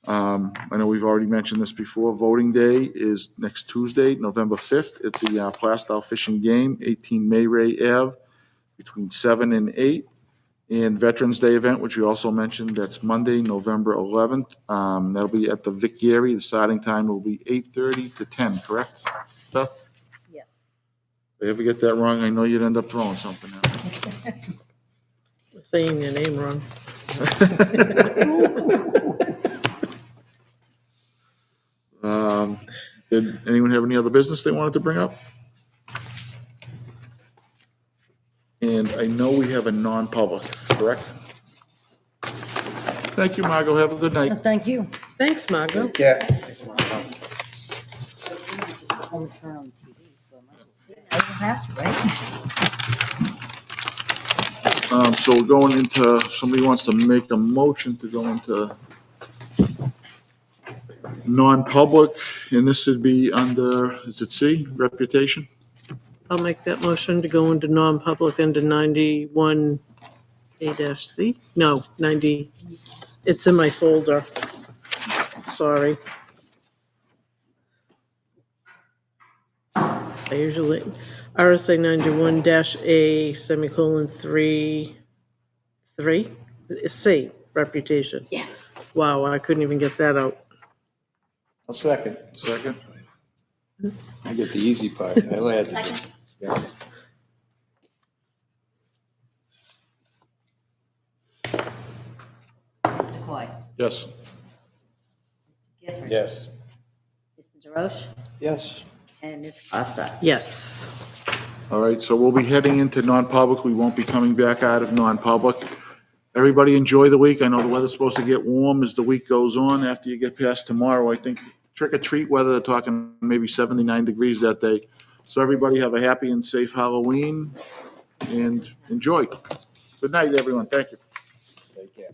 I know we've already mentioned this before. Voting Day is next Tuesday, November 5th, at the Plastow Fishing Game, 18 Mayray Ave, between 7 and 8. And Veterans Day event, which we also mentioned, that's Monday, November 11th. That'll be at the Vic Gary. The starting time will be 8:30 to 10, correct, Beth?
Yes.
If I ever get that wrong, I know you'd end up throwing something at me.
Saying your name wrong.
Did anyone have any other business they wanted to bring up? And I know we have a non-public, correct? Thank you, Margot. Have a good night.
Thank you.
Thanks, Margot.
Yeah.
Just go home and turn on the TV, so I might as well see it. I don't have to, right?
So we're going into, somebody wants to make a motion to go into non-public, and this would be under, is it C, reputation?
I'll make that motion to go into non-public under 91A-C. No, 90, it's in my folder. Sorry. I usually, RSA 91-A, semicolon, 3, C, reputation.
Yeah.
Wow, I couldn't even get that out.
I'll second.
Second.
I get the easy part. I only had to- yeah.
Mr. Coy.
Yes.
Mr. Gifford.
Yes.
Mr. DeRoche.
Yes.
And Ms. Costa.
Yes.
All right, so we'll be heading into non-public. We won't be coming back out of non-public. Everybody enjoy the week. I know the weather's supposed to get warm as the week goes on. After you get past tomorrow, I think trick or treat weather, they're talking maybe 79 degrees that day. So everybody have a happy and safe Halloween and enjoy. Good night, everyone. Thank you.
Take care.